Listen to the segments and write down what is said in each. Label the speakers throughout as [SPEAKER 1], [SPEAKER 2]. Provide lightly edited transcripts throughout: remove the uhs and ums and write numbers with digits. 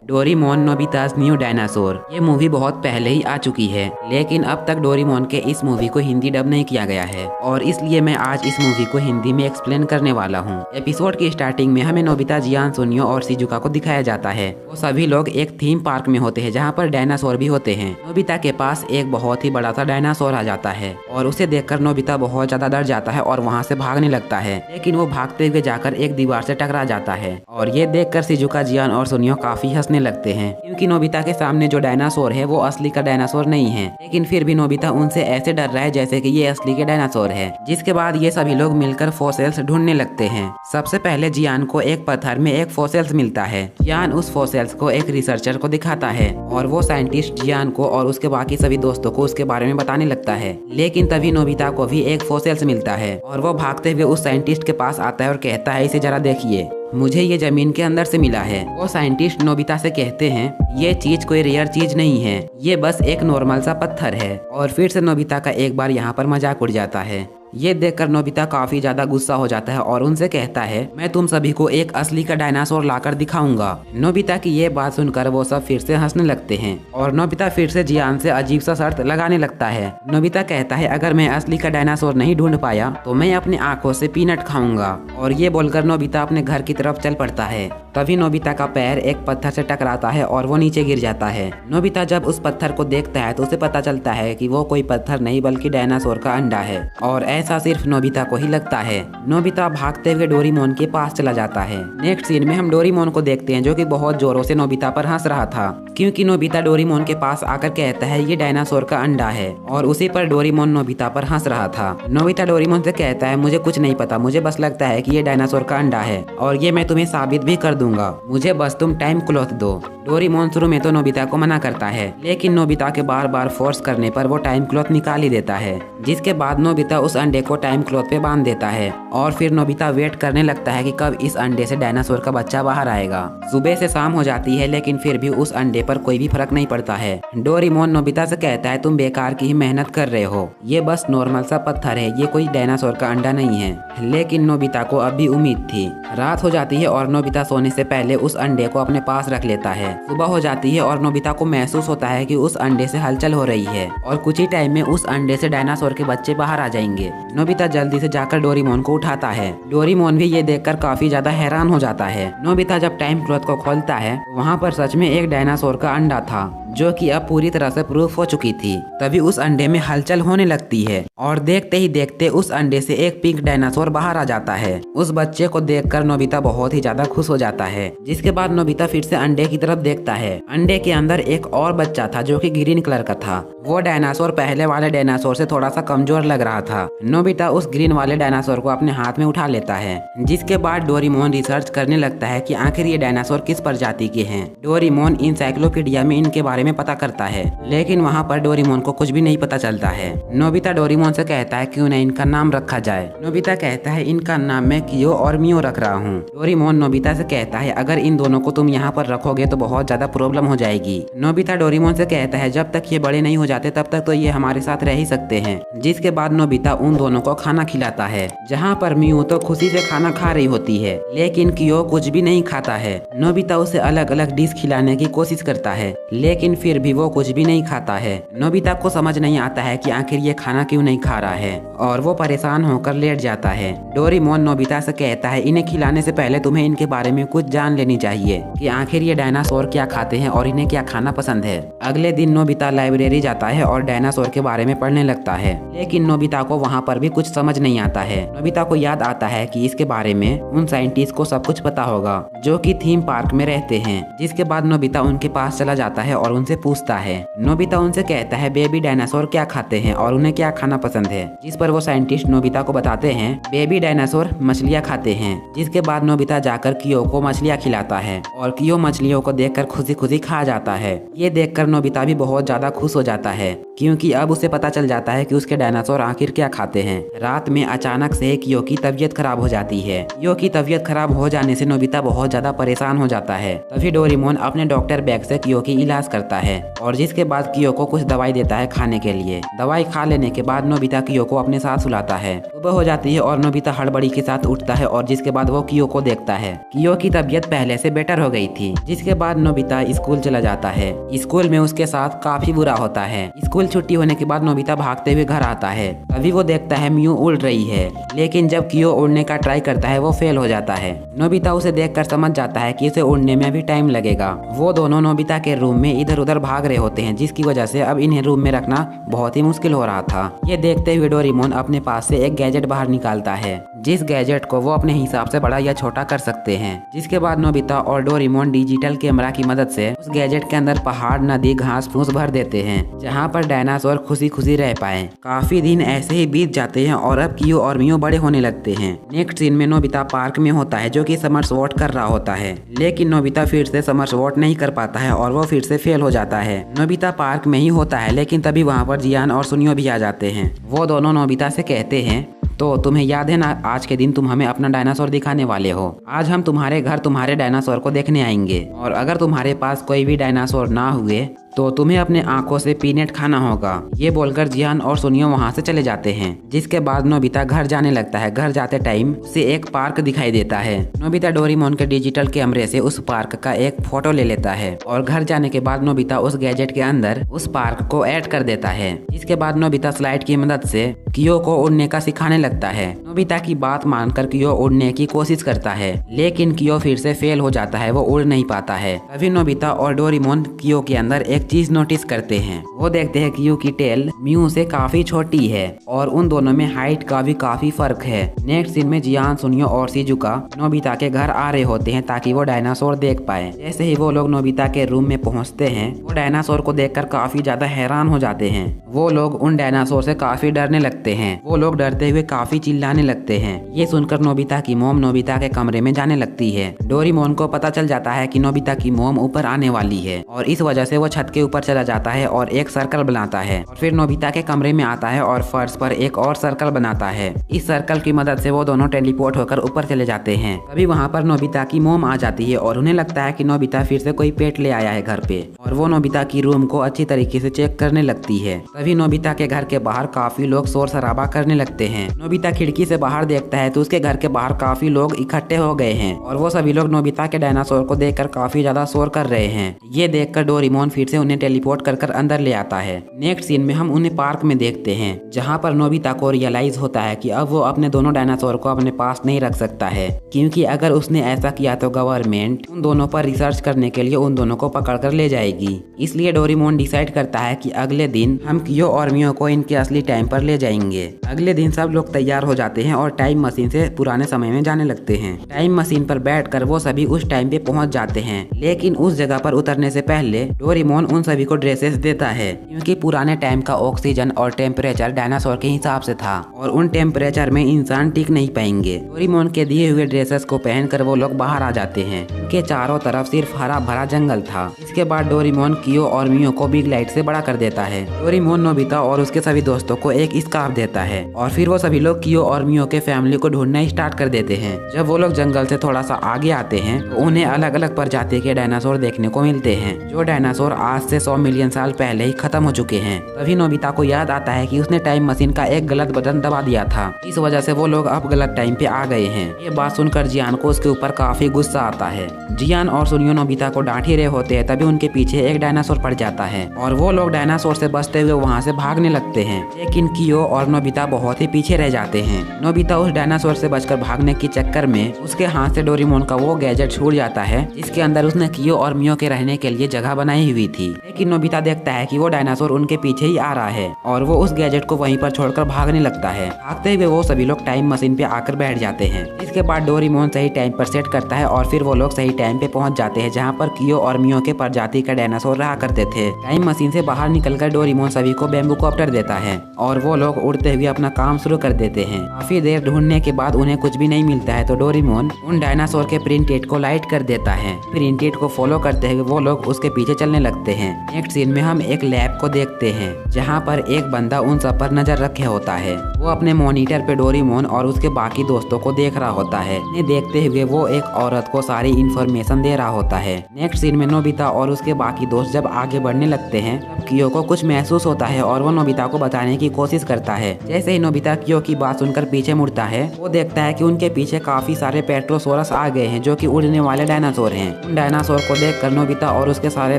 [SPEAKER 1] Doraemon नोबिता's new dinosaur. ये movie बहुत पहले ही आ चुकी है, लेकिन अब तक डोरेमोन के इस मूवी को हिंदी डब नहीं किया गया है और इसलिए मैं आज इस मूवी को हिंदी में एक्सप्लेन करने वाला हूँ। एपिसोड की स्टार्टिंग में हमें नोबिता, जियान, सुनियो और शिजुका को दिखाया जाता है। वो सभी लोग एक थीम पार्क में होते हैं जहाँ पर डायनासोर भी होते हैं। नोबिता के पास एक बहुत ही बड़ा सा डायनासोर आ जाता है और उसे देखकर नोबिता बहुत ज्यादा डर जाता है और वहाँ से भागने लगता है, लेकिन वो भागते हुए जाकर एक दीवार से टकरा जाता है और ये देखकर शिजुका, जियान और सुनियो काफी हंसने लगते हैं क्योंकि नोबिता के सामने जो डायनासोर है वो असली का डायनासोर नहीं है, लेकिन फिर भी नोबिता उनसे ऐसे डर रहा है जैसे कि ये असली के डायनासोर है। जिसके बाद ये सभी लोग मिलकर फॉसिल्स ढूंढने लगते हैं। सबसे पहले जियान को एक पत्थर में एक फॉसिल्स मिलता है। जियान उस फॉसिल्स को एक रिसर्चर को दिखाता है और वो साइंटिस्ट जियान को और उसके बाकी सभी दोस्तों को उसके बारे में बताने लगता है, लेकिन तभी नोबिता को भी एक फॉसिल्स मिलता है और वो भागते हुए उस साइंटिस्ट के पास आता है और कहता है, इसे जरा देखिए, मुझे ये जमीन के अंदर से मिला है। वो साइंटिस्ट नोबिता से कहते हैं, ये चीज कोई रेयर चीज नहीं है, ये बस एक नॉर्मल सा पत्थर है। और फिर से नोबिता का एक बार यहाँ पर मजाक उड़ जाता है। ये देखकर नोबिता काफी ज्यादा गुस्सा हो जाता है और उनसे कहता है, मैं तुम सभी को एक असली का डायनासोर लाकर दिखाऊंगा। नोबिता की ये बात सुनकर वो सब फिर से हंसने लगते हैं और नोबिता फिर से जियान से अजीब सा शर्त लगाने लगता है। नोबिता कहता है, अगर मैं असली का डायनासोर नहीं ढूंढ पाया तो मैं अपनी आंखों से पीनट खाऊंगा। और ये बोलकर नोबिता अपने घर की तरफ चल पड़ता है। तभी नोबिता का पैर एक पत्थर से टकराता है और वो नीचे गिर जाता है। नोबिता जब उस पत्थर को देखता है तो उसे पता चलता है कि वो कोई पत्थर नहीं बल्कि डायनासोर का अंडा है और ऐसा सिर्फ नोबिता को ही लगता है। नोबिता भागते हुए डोरेमोन के पास चला जाता है। नेक्स्ट सीन में हम डोरेमोन को देखते हैं जो कि बहुत जोरों से नोबिता पर हंस रहा था क्योंकि नोबिता डोरेमोन के पास आकर कहता है, ये डायनासोर का अंडा है, और उसी पर डोरेमोन नोबिता पर हंस रहा था। नोबिता डोरेमोन से कहता है, मुझे कुछ नहीं पता, मुझे बस लगता है कि ये डायनासोर का अंडा है और ये मैं तुम्हें साबित भी कर दूंगा, मुझे बस तुम टाइम क्लॉथ दो। डोरेमोन शुरू में तो नोबिता को मना करता है, लेकिन नोबिता के बार बार फोर्स करने पर वो टाइम क्लॉथ निकाल ही देता है। जिसके बाद नोबिता उस अंडे को टाइम क्लॉथ पे बांध देता है और फिर नोबिता वेट करने लगता है कि कब इस अंडे से डायनासोर का बच्चा बाहर आएगा। सुबह से शाम हो जाती है, लेकिन फिर भी उस अंडे पर कोई भी फर्क नहीं पड़ता है। डोरेमोन नोबिता से कहता है, तुम बेकार की ही मेहनत कर रहे हो, ये बस नॉर्मल सा पत्थर है, ये कोई डायनासोर का अंडा नहीं है। लेकिन नोबिता को अब भी उम्मीद थी। रात हो जाती है और नोबिता सोने से पहले उस अंडे को अपने पास रख लेता है। सुबह हो जाती है और नोबिता को महसूस होता है कि उस अंडे से हलचल हो रही है और कुछ ही टाइम में उस अंडे से डायनासोर के बच्चे बाहर आ जाएंगे। नोबिता जल्दी से जाकर डोरेमोन को उठाता है। डोरेमोन भी ये देखकर काफी ज्यादा हैरान हो जाता है। नोबिता जब टाइम क्लॉथ को खोलता है, वहाँ पर सच में एक डायनासोर का अंडा था जो कि अब पूरी तरह से प्रूफ हो चुकी थी। तभी उस अंडे में हलचल होने लगती है और देखते ही देखते उस अंडे से एक पिंक डायनासोर बाहर आ जाता है। उस बच्चे को देखकर नोबिता बहुत ही ज्यादा खुश हो जाता है। जिसके बाद नोबिता फिर से अंडे की तरफ देखता है। अंडे के अंदर एक और बच्चा था जो कि ग्रीन कलर का था। वो डायनासोर पहले वाले डायनासोर से थोड़ा सा कमजोर लग रहा था। नोबिता उस ग्रीन वाले डायनासोर को अपने हाथ में उठा लेता है। जिसके बाद डोरेमोन रिसर्च करने लगता है कि आखिर ये डायनासोर किस प्रजाति के हैं। डोरेमोन इंसाइक्लोपीडिया में इनके बारे में पता करता है, लेकिन वहाँ पर डोरेमोन को कुछ भी नहीं पता चलता है। नोबिता डोरेमोन से कहता है, क्यों न इनका नाम रखा जाए। नोबिता कहता है, इनका नाम मैं कियो और मियो रख रहा हूँ। डोरेमोन नोबिता से कहता है, अगर इन दोनों को तुम यहाँ पर रखोगे तो बहुत ज्यादा प्रॉब्लम हो जाएगी। नोबिता डोरेमोन से कहता है, जब तक ये बड़े नहीं हो जाते तब तक तो ये हमारे साथ रह ही सकते हैं। जिसके बाद नोबिता उन दोनों को खाना खिलाता है, जहाँ पर मियो तो खुशी से खाना खा रही होती है, लेकिन कियो कुछ भी नहीं खाता है। नोबिता उसे अलग अलग डिश खिलाने की कोशिश करता है, लेकिन फिर भी वो कुछ भी नहीं खाता है। नोबिता को समझ नहीं आता है कि आखिर ये खाना क्यों नहीं खा रहा है और वो परेशान होकर लेट जाता है। डोरेमोन नोबिता से कहता है, इन्हें खिलाने से पहले तुम्हें इनके बारे में कुछ जान लेनी चाहिए कि आखिर ये डायनासोर क्या खाते हैं और इन्हें क्या खाना पसंद है। अगले दिन नोबिता लाइब्रेरी जाता है और डायनासोर के बारे में पढ़ने लगता है, लेकिन नोबिता को वहाँ पर भी कुछ समझ नहीं आता है। नोबिता को याद आता है कि इसके बारे में उन साइंटिस्ट को सब कुछ पता होगा जो कि थीम पार्क में रहते हैं। जिसके बाद नोबिता उनके पास चला जाता है और उनसे पूछता है। नोबिता उनसे कहता है, बेबी डायनासोर क्या खाते हैं और उन्हें क्या खाना पसंद है। जिस पर वो साइंटिस्ट नोबिता को बताते हैं, बेबी डायनासोर मछलियाँ खाते हैं। जिसके बाद नोबिता जाकर कियो को मछलियाँ खिलाता है और कियो मछलियों को देखकर खुशी खुशी खा जाता है। ये देखकर नोबिता भी बहुत ज्यादा खुश हो जाता है क्योंकि अब उसे पता चल जाता है कि उसके डायनासोर आखिर क्या खाते आते हैं। रात में अचानक से कियो की तबीयत खराब हो जाती है। कियो की तबीयत खराब हो जाने से नोबिता बहुत ज्यादा परेशान हो जाता है। तभी डोरेमोन अपने डॉक्टर बैग से कियो की इलाज करता है और जिसके बाद कियो को कुछ दवाई देता है खाने के लिए। दवाई खा लेने के बाद नोबिता कियो को अपने साथ सुलाता है। सुबह हो जाती है और नोबिता हड़बड़ी के साथ उठता है और जिसके बाद वो कियो को देखता है। कियो की तबीयत पहले से बेटर हो गई थी। जिसके बाद नोबिता स्कूल चला जाता है। स्कूल में उसके साथ काफी बुरा होता है। स्कूल छुट्टी होने के बाद नोबिता भागते हुए घर आता है। तभी वो देखता है म्यू उड़ रही है, लेकिन जब कियो उड़ने का ट्राई करता है वो फेल हो जाता है। नोबिता उसे देखकर समझ जाता है कि उसे उड़ने में भी टाइम लगेगा। वो दोनों नोबिता के रूम में इधर उधर भाग रहे होते हैं, जिसकी वजह से अब इन्हें रूम में रखना बहुत ही मुश्किल हो रहा था। ये देखते हुए डोरेमोन अपने पास से एक गैजेट बाहर निकालता है, जिस गैजेट को वो अपने हिसाब से बड़ा या छोटा कर सकते हैं। जिसके बाद नोबिता और डोरेमोन डिजिटल कैमरा की मदद से उस गैजेट के अंदर पहाड़, नदी, घास फूस भर देते हैं, जहाँ पर डायनासोर खुशी खुशी रह पाए। काफी दिन ऐसे ही बीत जाते हैं और अब कियो और मियो बड़े होने लगते हैं। नेक्स्ट सीन में नोबिता पार्क में होता है, जो कि समरसवॉट कर रहा होता है, लेकिन नोबिता फिर से समरसवॉट नहीं कर पाता है और वो फिर से फेल हो जाता है। नोबिता पार्क में ही होता है, लेकिन तभी वहाँ पर जियान और सुनियो भी आ जाते हैं। वो दोनों नोबिता से कहते हैं, तो तुम्हें याद है ना, आज के दिन तुम हमें अपना डायनासोर दिखाने वाले हो। आज हम तुम्हारे घर तुम्हारे डायनासोर को देखने आएंगे और अगर तुम्हारे पास कोई भी डायनासोर ना हुए तो तुम्हें अपने आंखों से पीनट खाना होगा। ये बोलकर जियान और सुनियो वहाँ से चले जाते हैं। जिसके बाद नोबिता घर जाने लगता है। घर जाते टाइम उसे एक पार्क दिखाई देता है। नोबिता डोरेमोन के डिजिटल कैमरे से उस पार्क का एक फोटो ले लेता है और घर जाने के बाद नोबिता उस गैजेट के अंदर उस पार्क को ऐड कर देता है। इसके बाद नोबिता स्लाइड की मदद से कियो को उड़ने का सिखाने लगता है। नोबिता की बात मानकर कियो उड़ने की कोशिश करता है, लेकिन कियो फिर से फेल हो जाता है, वो उड़ नहीं पाता है। तभी नोबिता और डोरेमोन कियो के अंदर एक चीज नोटिस करते हैं। वो देखते हैं कियो की टेल म्यू से काफी छोटी है और उन दोनों में हाइट का भी काफी फर्क है। नेक्स्ट सीन में जियान, सुनियो और शिजुका नोबिता के घर आ रहे होते हैं ताकि वो डायनासोर देख पाए। जैसे ही वो लोग नोबिता के रूम में पहुंचते हैं, वो डायनासोर को देखकर काफी ज्यादा हैरान हो जाते हैं। वो लोग उन डायनासोर से काफी डरने लगते हैं। वो लोग डरते हुए काफी चिल्लाने लगते हैं। ये सुनकर नोबिता की मॉम नोबिता के कमरे में जाने लगती है। डोरेमोन को पता चल जाता है कि नोबिता की मॉम ऊपर आने वाली है और इस वजह से वो छत के ऊपर चला जाता है और एक सर्कल बनाता है और फिर नोबिता के कमरे में आता है और फर्श पर एक और सर्कल बनाता है। इस सर्कल की मदद से वो दोनों टेलीपोर्ट होकर ऊपर चले जाते हैं। तभी वहाँ पर नोबिता की मॉम आ जाती है और उन्हें लगता है कि नोबिता फिर से कोई पेट ले आया है घर पे और वो नोबिता की रूम को अच्छी तरीके से चेक करने लगती है। तभी नोबिता के घर के बाहर काफी लोग शोर शराबा करने लगते हैं। नोबिता खिड़की से बाहर देखता है तो उसके घर के बाहर काफी लोग इकट्ठे हो गए हैं और वो सभी लोग नोबिता के डायनासोर को देखकर काफी ज्यादा शोर कर रहे हैं। ये देखकर डोरेमोन फिर से उन्हें टेलीपोर्ट कर अंदर ले आता है। नेक्स्ट सीन में हम उन्हें पार्क में देखते हैं, जहाँ पर नोबिता को रियलाइज होता है कि अब वो अपने दोनों डायनासोर को अपने पास नहीं रख सकता है, क्योंकि अगर उसने ऐसा किया तो गवर्नमेंट उन दोनों पर रिसर्च करने के लिए उन दोनों को पकड़ कर ले जाएगी। इसलिए डोरेमोन डिसाइड करता है कि अगले दिन हम कियो और मियो को इनके असली टाइम पर ले जाएंगे। अगले दिन सब लोग तैयार हो जाते हैं और टाइम मशीन से पुराने समय में जाने लगते हैं। टाइम मशीन पर बैठकर वो सभी उस टाइम पे पहुंच जाते हैं, लेकिन उस जगह पर उतरने से पहले डोरेमोन उन सभी को ड्रेसेस देता है, क्योंकि पुराने टाइम का ऑक्सीजन और टेम्परेचर डायनासोर के हिसाब से था और उन टेम्परेचर में इंसान टिक नहीं पाएंगे। डोरेमोन के दिए हुए ड्रेसेस को पहनकर वो लोग बाहर आ जाते हैं। उनके चारों तरफ सिर्फ हरा भरा जंगल था। इसके बाद डोरेमोन कियो और मियो को बिग लाइट से बड़ा कर देता है। डोरेमोन नोबिता और उसके सभी दोस्तों को एक स्कार्फ देता है और फिर वो सभी लोग कियो और मियो के फैमिली को ढूंढना स्टार्ट कर देते हैं। जब वो लोग जंगल से थोड़ा सा आगे आते हैं तो उन्हें अलग अलग प्रजाति के डायनासोर देखने को मिलते हैं, जो डायनासोर आज से 100 मिलियन साल पहले ही खत्म हो चुके हैं। तभी नोबिता को याद आता है कि उसने टाइम मशीन का एक गलत बटन दबा दिया था, इस वजह से वो लोग अब गलत टाइम पे आ गए हैं। ये बात सुनकर जियान को उसके ऊपर काफी गुस्सा आता है। जियान और सुनियो नोबिता को डांट ही रहे होते हैं, तभी उनके पीछे एक डायनासोर पड़ जाता है और वो लोग डायनासोर से बचते हुए वहाँ से भागने लगते हैं, लेकिन कियो और नोबिता बहुत ही पीछे रह जाते हैं। नोबिता उस डायनासोर से बचकर भागने के चक्कर में उसके हाथ से डोरेमोन का वो गैजेट छूट जाता है, जिसके अंदर उसने कियो और मियो के रहने के लिए जगह बनाई हुई थी। लेकिन नोबिता देखता है कि वो डायनासोर उनके पीछे ही आ रहा है और वो उस गैजेट को वहीं पर छोड़कर भागने लगता है। भागते हुए वो सभी लोग टाइम मशीन पे आकर बैठ जाते हैं। इसके बाद डोरेमोन सही टाइम पर सेट करता है और फिर वो लोग सही टाइम पे पहुंच जाते हैं, जहाँ पर कियो और मियो के प्रजाति का डायनासोर रहा करते थे। टाइम मशीन से बाहर निकलकर डोरेमोन सभी को बैम्बू कॉप्टर देता है और वो लोग उड़ते हुए अपना काम शुरू कर देते हैं। काफी देर ढूंढने के बाद उन्हें कुछ भी नहीं मिलता है तो डोरेमोन उन डायनासोर के प्रिंटेड को लाइट कर देता है। प्रिंटेड को फॉलो करते हुए वो लोग उसके पीछे चलने लगते हैं। नेक्स्ट सीन में हम एक लैब को देखते हैं जहाँ पर एक बंदा उन सब पर नजर रखे होता है। वो अपने मॉनिटर पे डोरेमोन और उसके बाकी दोस्तों को देख रहा होता है। इन्हें देखते हुए वो एक औरत को सारी इन्फॉर्मेशन दे रहा होता है। नेक्स्ट सीन में नोबिता और उसके बाकी दोस्त जब आगे बढ़ने लगते हैं तब कियो को कुछ महसूस होता है और वो नोबिता को बचाने की कोशिश करता है। जैसे ही नोबिता कियो की बात सुनकर पीछे मुड़ता है वो देखता है कि उनके पीछे काफी सारे पेट्रोसोरस आ गए हैं जो कि उड़ने वाले डायनासोर हैं। उन डायनासोर को देखकर नोबिता और उसके सारे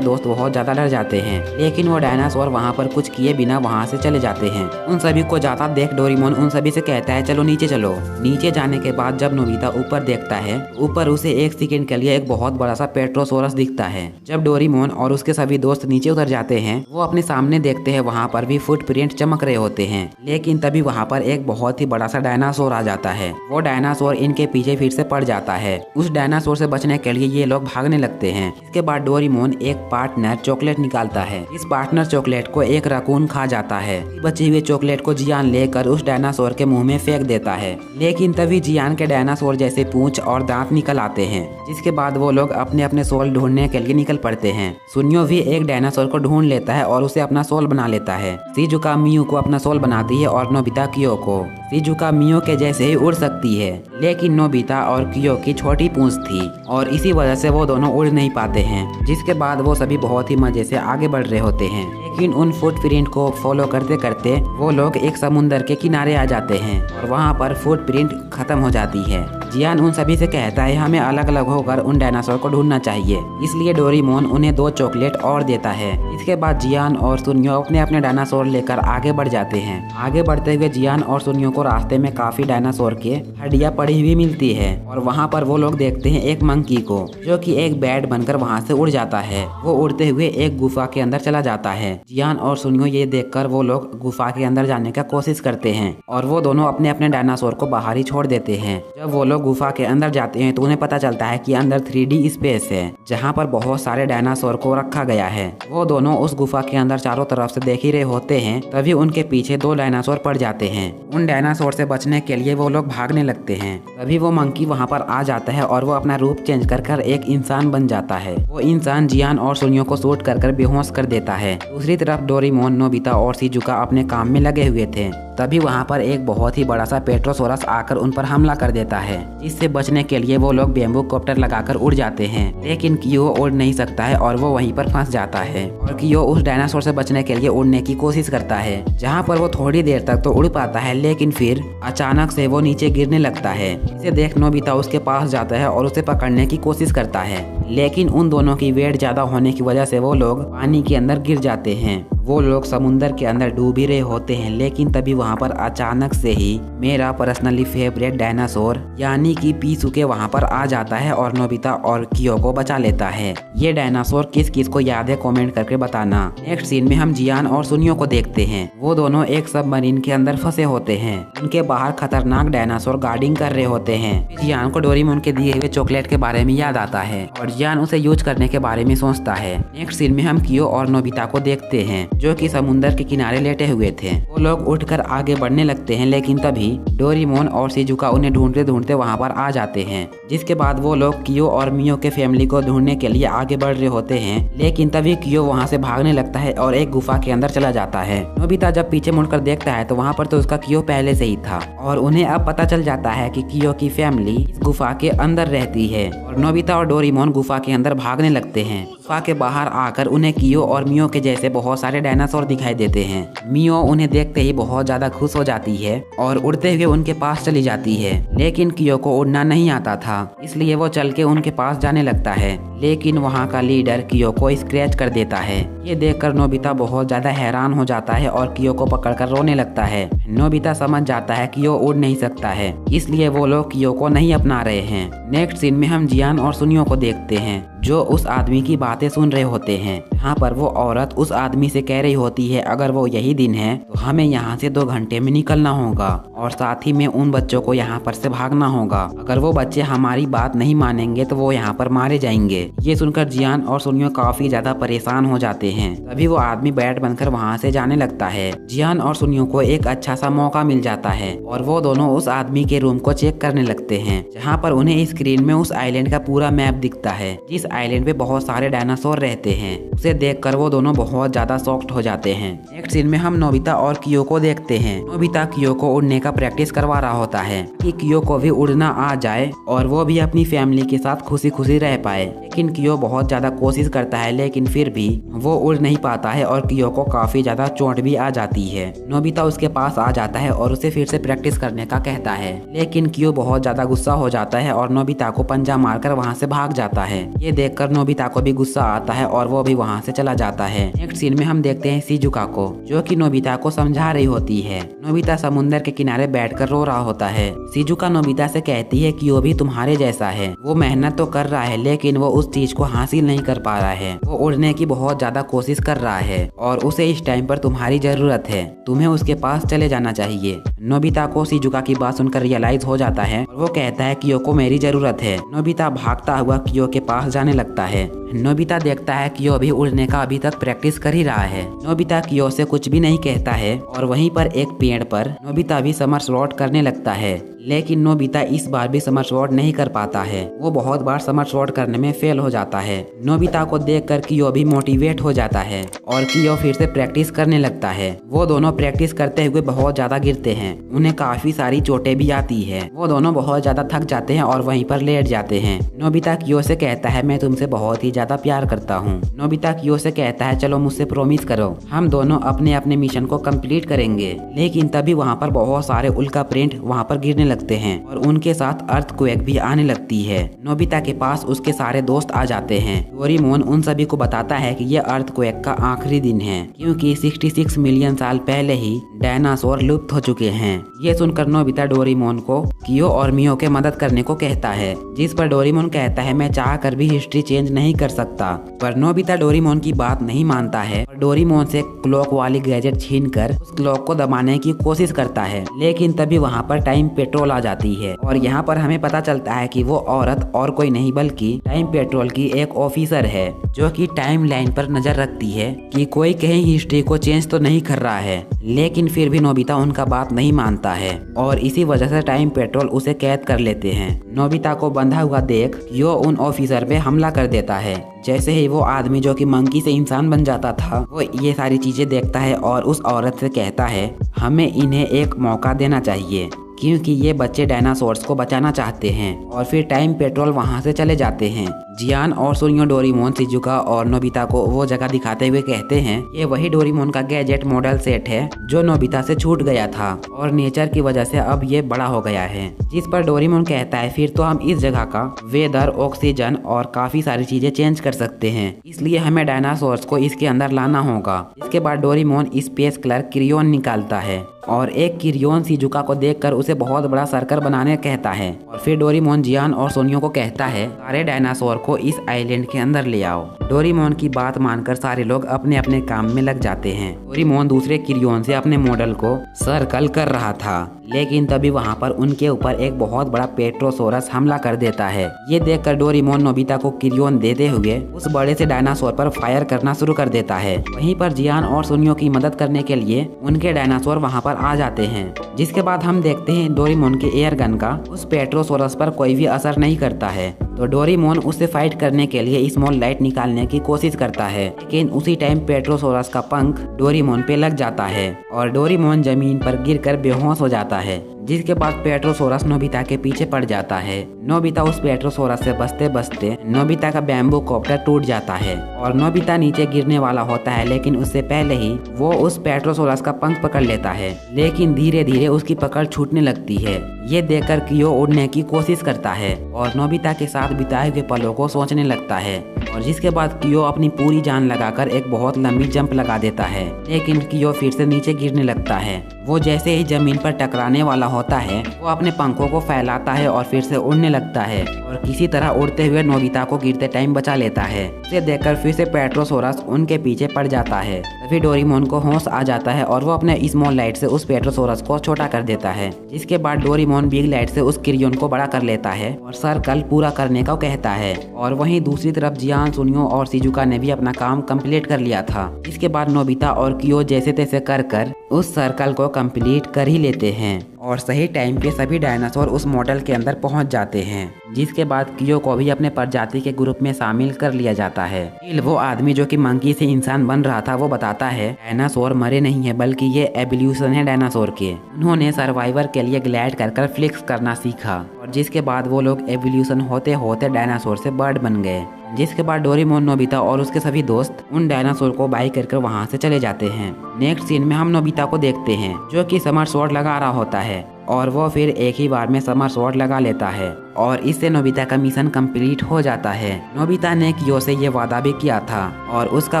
[SPEAKER 1] दोस्त बहुत ज्यादा डर जाते हैं, लेकिन वो डायनासोर वहाँ पर कुछ किए बिना वहाँ से चले जाते हैं। उन सभी को जाता देख डोरेमोन उन सभी से कहता है चलो नीचे चलो। नीचे जाने के बाद जब नोबिता ऊपर देखता है ऊपर उसे एक सेकंड के लिए एक बहुत बड़ा सा पेट्रोसोरस दिखता है। जब डोरेमोन और उसके सभी दोस्त नीचे उतर जाते हैं वो अपने सामने देखते हैं वहाँ पर भी फुटप्रिंट चमक रहे होते हैं, लेकिन तभी वहाँ पर एक बहुत ही बड़ा सा डायनासोर आ जाता है। वो डायनासोर इनके पीछे फिर से पड़ जाता है। उस डायनासोर से बचने के लिए ये लोग भागने लगते हैं। इसके बाद डोरेमोन एक पार्टनर चॉकलेट निकालता है। इस पार्टनर चॉकलेट को एक रकून खा जाता है। बचे हुए चॉकलेट को जियान लेकर उस डायनासोर के मुंह में फेंक देता है, लेकिन तभी जियान के डायनासोर जैसे पूंछ और दांत निकल आते हैं। जिसके बाद वो लोग अपने अपने सोल ढूंढने के लिए निकल पड़ते हैं। सुनियो भी एक डायनासोर को ढूंढ लेता है और उसे अपना सोल बना लेता है। शिजुका मियू को अपना सोल बनाती है और नोबिता कियो को। शिजुका मियो के जैसे ही उड़ सकती है, लेकिन नोबिता और कियो की छोटी पूंछ थी और इसी वजह से वो दोनों उड़ नहीं पाते हैं। जिसके बाद वो सभी बहुत ही मजे से आगे बढ़ रहे होते हैं, लेकिन उन फुटप्रिंट को फॉलो करते करते वो लोग एक समुंदर के किनारे आ जाते हैं और वहाँ पर फुटप्रिंट खत्म हो जाती है। जियान उन सभी से कहता है हमें अलग अलग होकर उन डायनासोर को ढूंढना चाहिए, इसलिए डोरेमोन उन्हें 2 चॉकलेट और देता है। इसके बाद जियान और सुनियो अपने अपने डायनासोर लेकर आगे बढ़ जाते हैं। आगे बढ़ते हुए जियान और सुनियो को रास्ते में काफी डायनासोर के हड्डियां पड़ी हुई मिलती है और वहाँ पर वो लोग देखते हैं एक मंकी को जो कि एक बैट बनकर वहाँ से उड़ जाता है। वो उड़ते हुए एक गुफा के अंदर चला जाता है। जियान और सुनियो ये देखकर वो लोग गुफा के अंदर जाने का कोशिश करते हैं और वो दोनों अपने अपने डायनासोर को बाहर ही छोड़ देते हैं। जब वो लोग गुफा के अंदर जाते हैं तो उन्हें पता चलता है कि अंदर 3D स्पेस है जहाँ पर बहुत सारे डायनासोर को रखा गया है। वो दोनों उस गुफा के अंदर चारों तरफ से देख ही रहे होते हैं, तभी उनके पीछे 2 डायनासोर पड़ जाते हैं। उन डायनासोर से बचने के लिए वो लोग भागने लगते हैं। तभी वो मंकी वहाँ पर आ जाता है और वो अपना रूप चेंज कर एक इंसान बन जाता है। वो इंसान जियान और सुनियो को शूट कर बेहोश कर देता है। दूसरी तरफ डोरेमोन, नोबिता और शिजुका अपने काम में लगे हुए थे। तभी वहाँ पर एक बहुत ही बड़ा सा पेट्रोसोरस आकर उन पर हमला कर देता है। इससे बचने के लिए वो लोग बेम्बू कॉप्टर लगाकर उड़ जाते हैं, लेकिन कियो उड़ नहीं सकता है और वो वहीं पर फंस जाता है। और कियो उस डायनासोर से बचने के लिए उड़ने की कोशिश करता है, जहाँ पर वो थोड़ी देर तक तो उड़ पाता है, लेकिन फिर अचानक से वो नीचे गिरने लगता है। इसे देख नोबिता उसके पास जाता है और उसे पकड़ने की कोशिश करता है, लेकिन उन दोनों की वेट ज्यादा होने की वजह से वो लोग पानी के अंदर गिर जाते हैं। वो लोग समुंदर के अंदर डूब ही रहे होते हैं, लेकिन तभी वहाँ पर अचानक से ही मेरा पर्सनली फेवरेट डायनासोर यानी कि पीसुके वहाँ पर आ जाता है और नोबिता और कियो को बचा लेता है। ये डायनासोर किस किस को याद है कमेंट करके बताना। नेक्स्ट सीन में हम जियान और सुनियो को देखते हैं। वो दोनों एक सबमरीन के अंदर फंसे होते हैं। उनके बाहर खतरनाक डायनासोर गार्डिंग कर रहे होते हैं। जियान को डोरेमोन के दिए हुए चॉकलेट के बारे में याद आता है और जियान उसे यूज करने के बारे में सोचता है। नेक्स्ट सीन में हम कियो और नोबिता को देखते हैं जो कि समुंदर के किनारे लेटे हुए थे। वो लोग उठकर आगे बढ़ने लगते हैं, लेकिन तभी डोरेमोन और शिजुका उन्हें ढूंढते ढूंढते वहाँ पर आ जाते हैं। जिसके बाद वो लोग कियो और मियो के फैमिली को ढूंढने के लिए आगे बढ़ रहे होते हैं, लेकिन तभी कियो वहाँ से भागने लगता है और एक गुफा के अंदर चला जाता है। नोबिता जब पीछे मुड़कर देखता है तो वहाँ पर तो उसका कियो पहले से ही था और उन्हें अब पता चल जाता है कि कियो की फैमिली इस गुफा के अंदर रहती है। और नोबिता और डोरेमोन गुफा के अंदर भागने लगते हैं। गुफा के बाहर आकर उन्हें कियो और मियो के जैसे बहुत सारे डायनासोर दिखाई देते हैं। मियो उन्हें देखते ही बहुत ज्यादा खुश हो जाती है और उड़ते हुए उनके पास चली जाती है, लेकिन कियो को उड़ना नहीं आता था, इसलिए वो चल के उनके पास जाने लगता है, लेकिन वहाँ का लीडर कियो को स्क्रैच कर देता है। ये देखकर नोबिता बहुत ज्यादा हैरान हो जाता है और कियो को पकड़कर रोने लगता है। नोबिता समझ जाता है कियो उड़ नहीं सकता है, इसलिए वो लोग कियो को नहीं अपना रहे हैं। नेक्स्ट सीन में हम जियान और सुनियो को देखते हैं जो उस आदमी की बातें सुन रहे होते हैं। यहाँ पर वो औरत उस आदमी से कह रही होती है अगर वो यही दिन है तो हमें यहाँ से 2 घंटे में निकलना होगा और साथ ही में उन बच्चों को यहाँ पर से भागना होगा। अगर वो बच्चे हमारी बात नहीं मानेंगे तो वो यहाँ पर मारे जाएंगे। ये सुनकर जियान और सुनियो काफी ज्यादा परेशान हो जाते हैं। तभी वो आदमी बैट बनकर वहाँ से जाने लगता है। जियान और सुनियो को एक अच्छा सा मौका मिल जाता है और वो दोनों उस आदमी के रूम को चेक करने लगते हैं, जहाँ पर उन्हें स्क्रीन में उस आइलैंड का पूरा मैप दिखता है। जिस आइलैंड पे बहुत सारे डायनासोर रहते हैं। उसे देखकर वो दोनों बहुत ज्यादा शॉक्ड हो जाते हैं। नेक्स्ट सीन में हम नोबिता और कियो को देखते हैं। नोबिता कियो को उड़ने का प्रैक्टिस करवा रहा होता है कि कियो को भी उड़ना आ जाए और वो भी अपनी फैमिली के साथ खुशी खुशी रह पाए। लेकिन कियो बहुत ज्यादा कोशिश करता है, लेकिन फिर भी वो उड़ नहीं पाता है और कियो को काफी ज्यादा चोट भी आ जाती है। नोबिता उसके पास आ जाता है और उसे फिर से प्रैक्टिस करने का कहता है, लेकिन कियो बहुत ज्यादा गुस्सा हो जाता है और नोबिता को पंजा मारकर वहाँ से भाग जाता है। ये देखकर नोबिता को भी गुस्सा आता है और वो भी वहाँ से चला जाता है। नेक्स्ट सीन में हम देखते हैं शिजुका को, जो कि नोबिता को समझा रही होती है। नोबिता समुद्र के किनारे बैठकर रो रहा होता है। शिजुका नोबिता से कहती है कि वो भी तुम्हारे जैसा है, वो मेहनत तो कर रहा है लेकिन वो उस चीज को हासिल नहीं कर पा रहा है। वो उड़ने की बहुत ज्यादा कोशिश कर रहा है और उसे इस टाइम पर तुम्हारी जरूरत है, तुम्हें उसके पास चले जाना चाहिए। नोबिता को शिजुका की बात सुनकर रियलाइज हो जाता है और वो कहता है कियो को मेरी जरूरत है। नोबिता भागता हुआ कियो के पास जाने लगता है। नोबिता देखता है कियो भी उड़ने का अभी तक प्रैक्टिस कर ही रहा है। नोबिता कियो से कुछ भी नहीं कहता है और वहीं पर एक पेड़ पर नोबिता भी समरसॉल्ट करने लगता है, लेकिन नोबिता इस बार भी समरसॉल्ट नहीं कर पाता है। वो बहुत बार समरसॉल्ट करने में फेल हो जाता है। नोबिता को देखकर कियो भी मोटिवेट हो जाता है और कियो फिर से प्रैक्टिस करने लगता है। वो दोनों प्रैक्टिस करते हुए बहुत ज्यादा गिरते हैं, उन्हें काफी सारी चोटें भी आती है। वो दोनों बहुत ज्यादा थक जाते हैं और वहीं पर लेट जाते हैं। नोबिता कियो से कहता है मैं तुमसे बहुत ही ज्यादा प्यार करता हूँ। नोबिता कियो से कहता है चलो मुझसे प्रॉमिस करो, हम दोनों अपने अपने मिशन को कंप्लीट करेंगे। लेकिन तभी वहाँ पर बहुत सारे उल्का प्रिंट वहाँ पर गिरने लगते हैं और उनके साथ अर्थक्वेक भी आने लगती है। नोबिता के पास उसके सारे दोस्त आ जाते हैं। डोरेमोन उन सभी को बताता है कि यह अर्थक्वेक का आखिरी दिन है, क्योंकि 66 मिलियन साल पहले ही डायनासोर लुप्त हो चुके हैं। ये सुनकर नोबिता डोरेमोन को कियो और मियो के मदद करने को कहता है, जिस पर डोरेमोन कहता है मैं चाह कर भी हिस्ट्री चेंज नहीं कर सकता। पर नोबिता डोरेमोन की बात नहीं मानता है और डोरेमोन से क्लॉक वाली गैजेट छीनकर उस क्लॉक को दबाने की कोशिश करता है। लेकिन तभी वहाँ पर टाइम पेट्रोल आ जाती है और यहाँ पर हमें पता चलता है कि वो औरत और कोई नहीं बल्कि टाइम पेट्रोल की एक ऑफिसर है, जो कि टाइम लाइन पर नजर रखती है कि कोई कहीं हिस्ट्री को चेंज तो नहीं कर रहा है। लेकिन फिर भी नोबिता उनका बात नहीं मानता है और इसी वजह से टाइम पेट्रोल उसे कैद कर लेते हैं। नोबिता को बंधा हुआ देख कियो उन ऑफिसर पे हमला कर देता है। जैसे ही वो आदमी जो कि मंकी से इंसान बन जाता था, वो ये सारी चीजें देखता है और उस औरत से कहता है हमें इन्हें एक मौका देना चाहिए, क्योंकि ये बच्चे डायनासोर्स को बचाना चाहते हैं। और फिर टाइम पेट्रोल वहाँ से चले जाते हैं। जियान और सुनियो डोरेमोन शिजुका और नोबिता को वो जगह दिखाते हुए कहते हैं ये वही डोरेमोन का गैजेट मॉडल सेट है जो नोबिता से छूट गया था और नेचर की वजह से अब ये बड़ा हो गया है। जिस पर डोरेमोन कहता है फिर तो हम इस जगह का वेदर, ऑक्सीजन और काफी सारी चीजें चेंज कर सकते हैं, इसलिए हमें डायनासोर्स को इसके अंदर लाना होगा। इसके बाद डोरेमोन स्पेस क्लर्क किरियोन निकालता है और एक किरियोन शिजुका को देखकर उसे बहुत बड़ा सर्कल बनाने कहता है। और फिर डोरेमोन जियान और सोनियो को कहता है सारे डायनासोर को इस आइलैंड के अंदर ले आओ। डोरेमोन की बात मानकर सारे लोग अपने अपने काम में लग जाते हैं। डोरेमोन दूसरे किरियोन से अपने मॉडल को सर्कल कर रहा था, लेकिन तभी वहाँ पर उनके ऊपर एक बहुत बड़ा पेट्रोसोरस हमला कर देता है। ये देखकर डोरेमोन नोबिता को किरियोन देते हुए उस बड़े से डायनासोर पर फायर करना शुरू कर देता है। वहीं पर जियान और सुनियो की मदद करने के लिए उनके डायनासोर वहाँ पर आ जाते हैं। जिसके बाद हम देखते हैं डोरेमोन के एयर गन का उस पेट्रोसोरस पर कोई भी असर नहीं करता है, तो डोरेमोन उससे फाइट करने के लिए स्मॉल लाइट निकालने की कोशिश करता है। लेकिन उसी टाइम पेट्रोसोरस का पंख डोरेमोन पे लग जाता है और डोरेमोन जमीन पर गिरकर बेहोश हो जाता है। जिसके बाद पेट्रोसोरस नोबिता के पीछे पड़ जाता है। नोबिता उस पेट्रोसोरस से बचते बचते नोबिता का बैम्बू कॉप्टर टूट जाता है और नोबिता नीचे गिरने वाला होता है, लेकिन उससे पहले ही वो उस पेट्रोसोरस का पंख पकड़ लेता है। लेकिन धीरे धीरे उसकी पकड़ छूटने लगती है। ये देखकर कियो उड़ने की कोशिश करता है और नोबिता के साथ बिताए हुए पलों को सोचने लगता है। और जिसके बाद कियो अपनी पूरी जान लगाकर एक बहुत लंबी जंप लगा देता है, लेकिन कियो फिर से नीचे गिरने लगता है। वो जैसे ही जमीन पर टकराने वाला होता है, वो अपने पंखों को फैलाता है और फिर से उड़ने लगता है और किसी तरह उड़ते हुए नोबिता को गिरते टाइम बचा लेता है। उसे देखकर फिर से पेट्रोसोरस उनके पीछे पड़ जाता है। तभी डोरेमोन को होश आ जाता है और वो अपने स्मॉल लाइट से उस पेट्रोसोरस को छोटा कर देता है। जिसके बाद डोरेमोन बिग लाइट से उस किरियोन को बड़ा कर लेता है और सर्कल पूरा करने का कहता है। और वहीं दूसरी तरफ जियान, सुनियो और शिजुका ने भी अपना काम कंप्लीट कर लिया था। इसके बाद नोबिता और कियो जैसे तैसे कर उस सर्कल को कंप्लीट कर ही लेते हैं और सही टाइम पे सभी डायनासोर उस मॉडल के अंदर पहुंच जाते हैं, जिसके बाद कियो को भी अपने प्रजाति के ग्रुप में शामिल कर लिया जाता है। फिर वो आदमी जो कि मंकी से इंसान बन रहा था वो बताता है डायनासोर मरे नहीं है, बल्कि ये एवोल्यूशन है डायनासोर के। उन्होंने सर्वाइवर के लिए ग्लाइड कर फ्लिक्स करना सीखा और जिसके बाद वो लोग एवोल्यूशन होते होते डायनासोर से बर्ड बन गए। जिसके बाद डोरेमोन, नोबिता और उसके सभी दोस्त उन डायनासोर को बाई कर वहाँ से चले जाते हैं। नेक्स्ट सीन में हम नोबिता को देखते हैं जो कि समर स्वॉर्ड लगा रहा होता है और वो फिर एक ही बार में समर स्वॉर्ड लगा लेता है और इससे नोबिता का मिशन कंप्लीट हो जाता है। नोबिता ने कियो से ये वादा भी किया था और उसका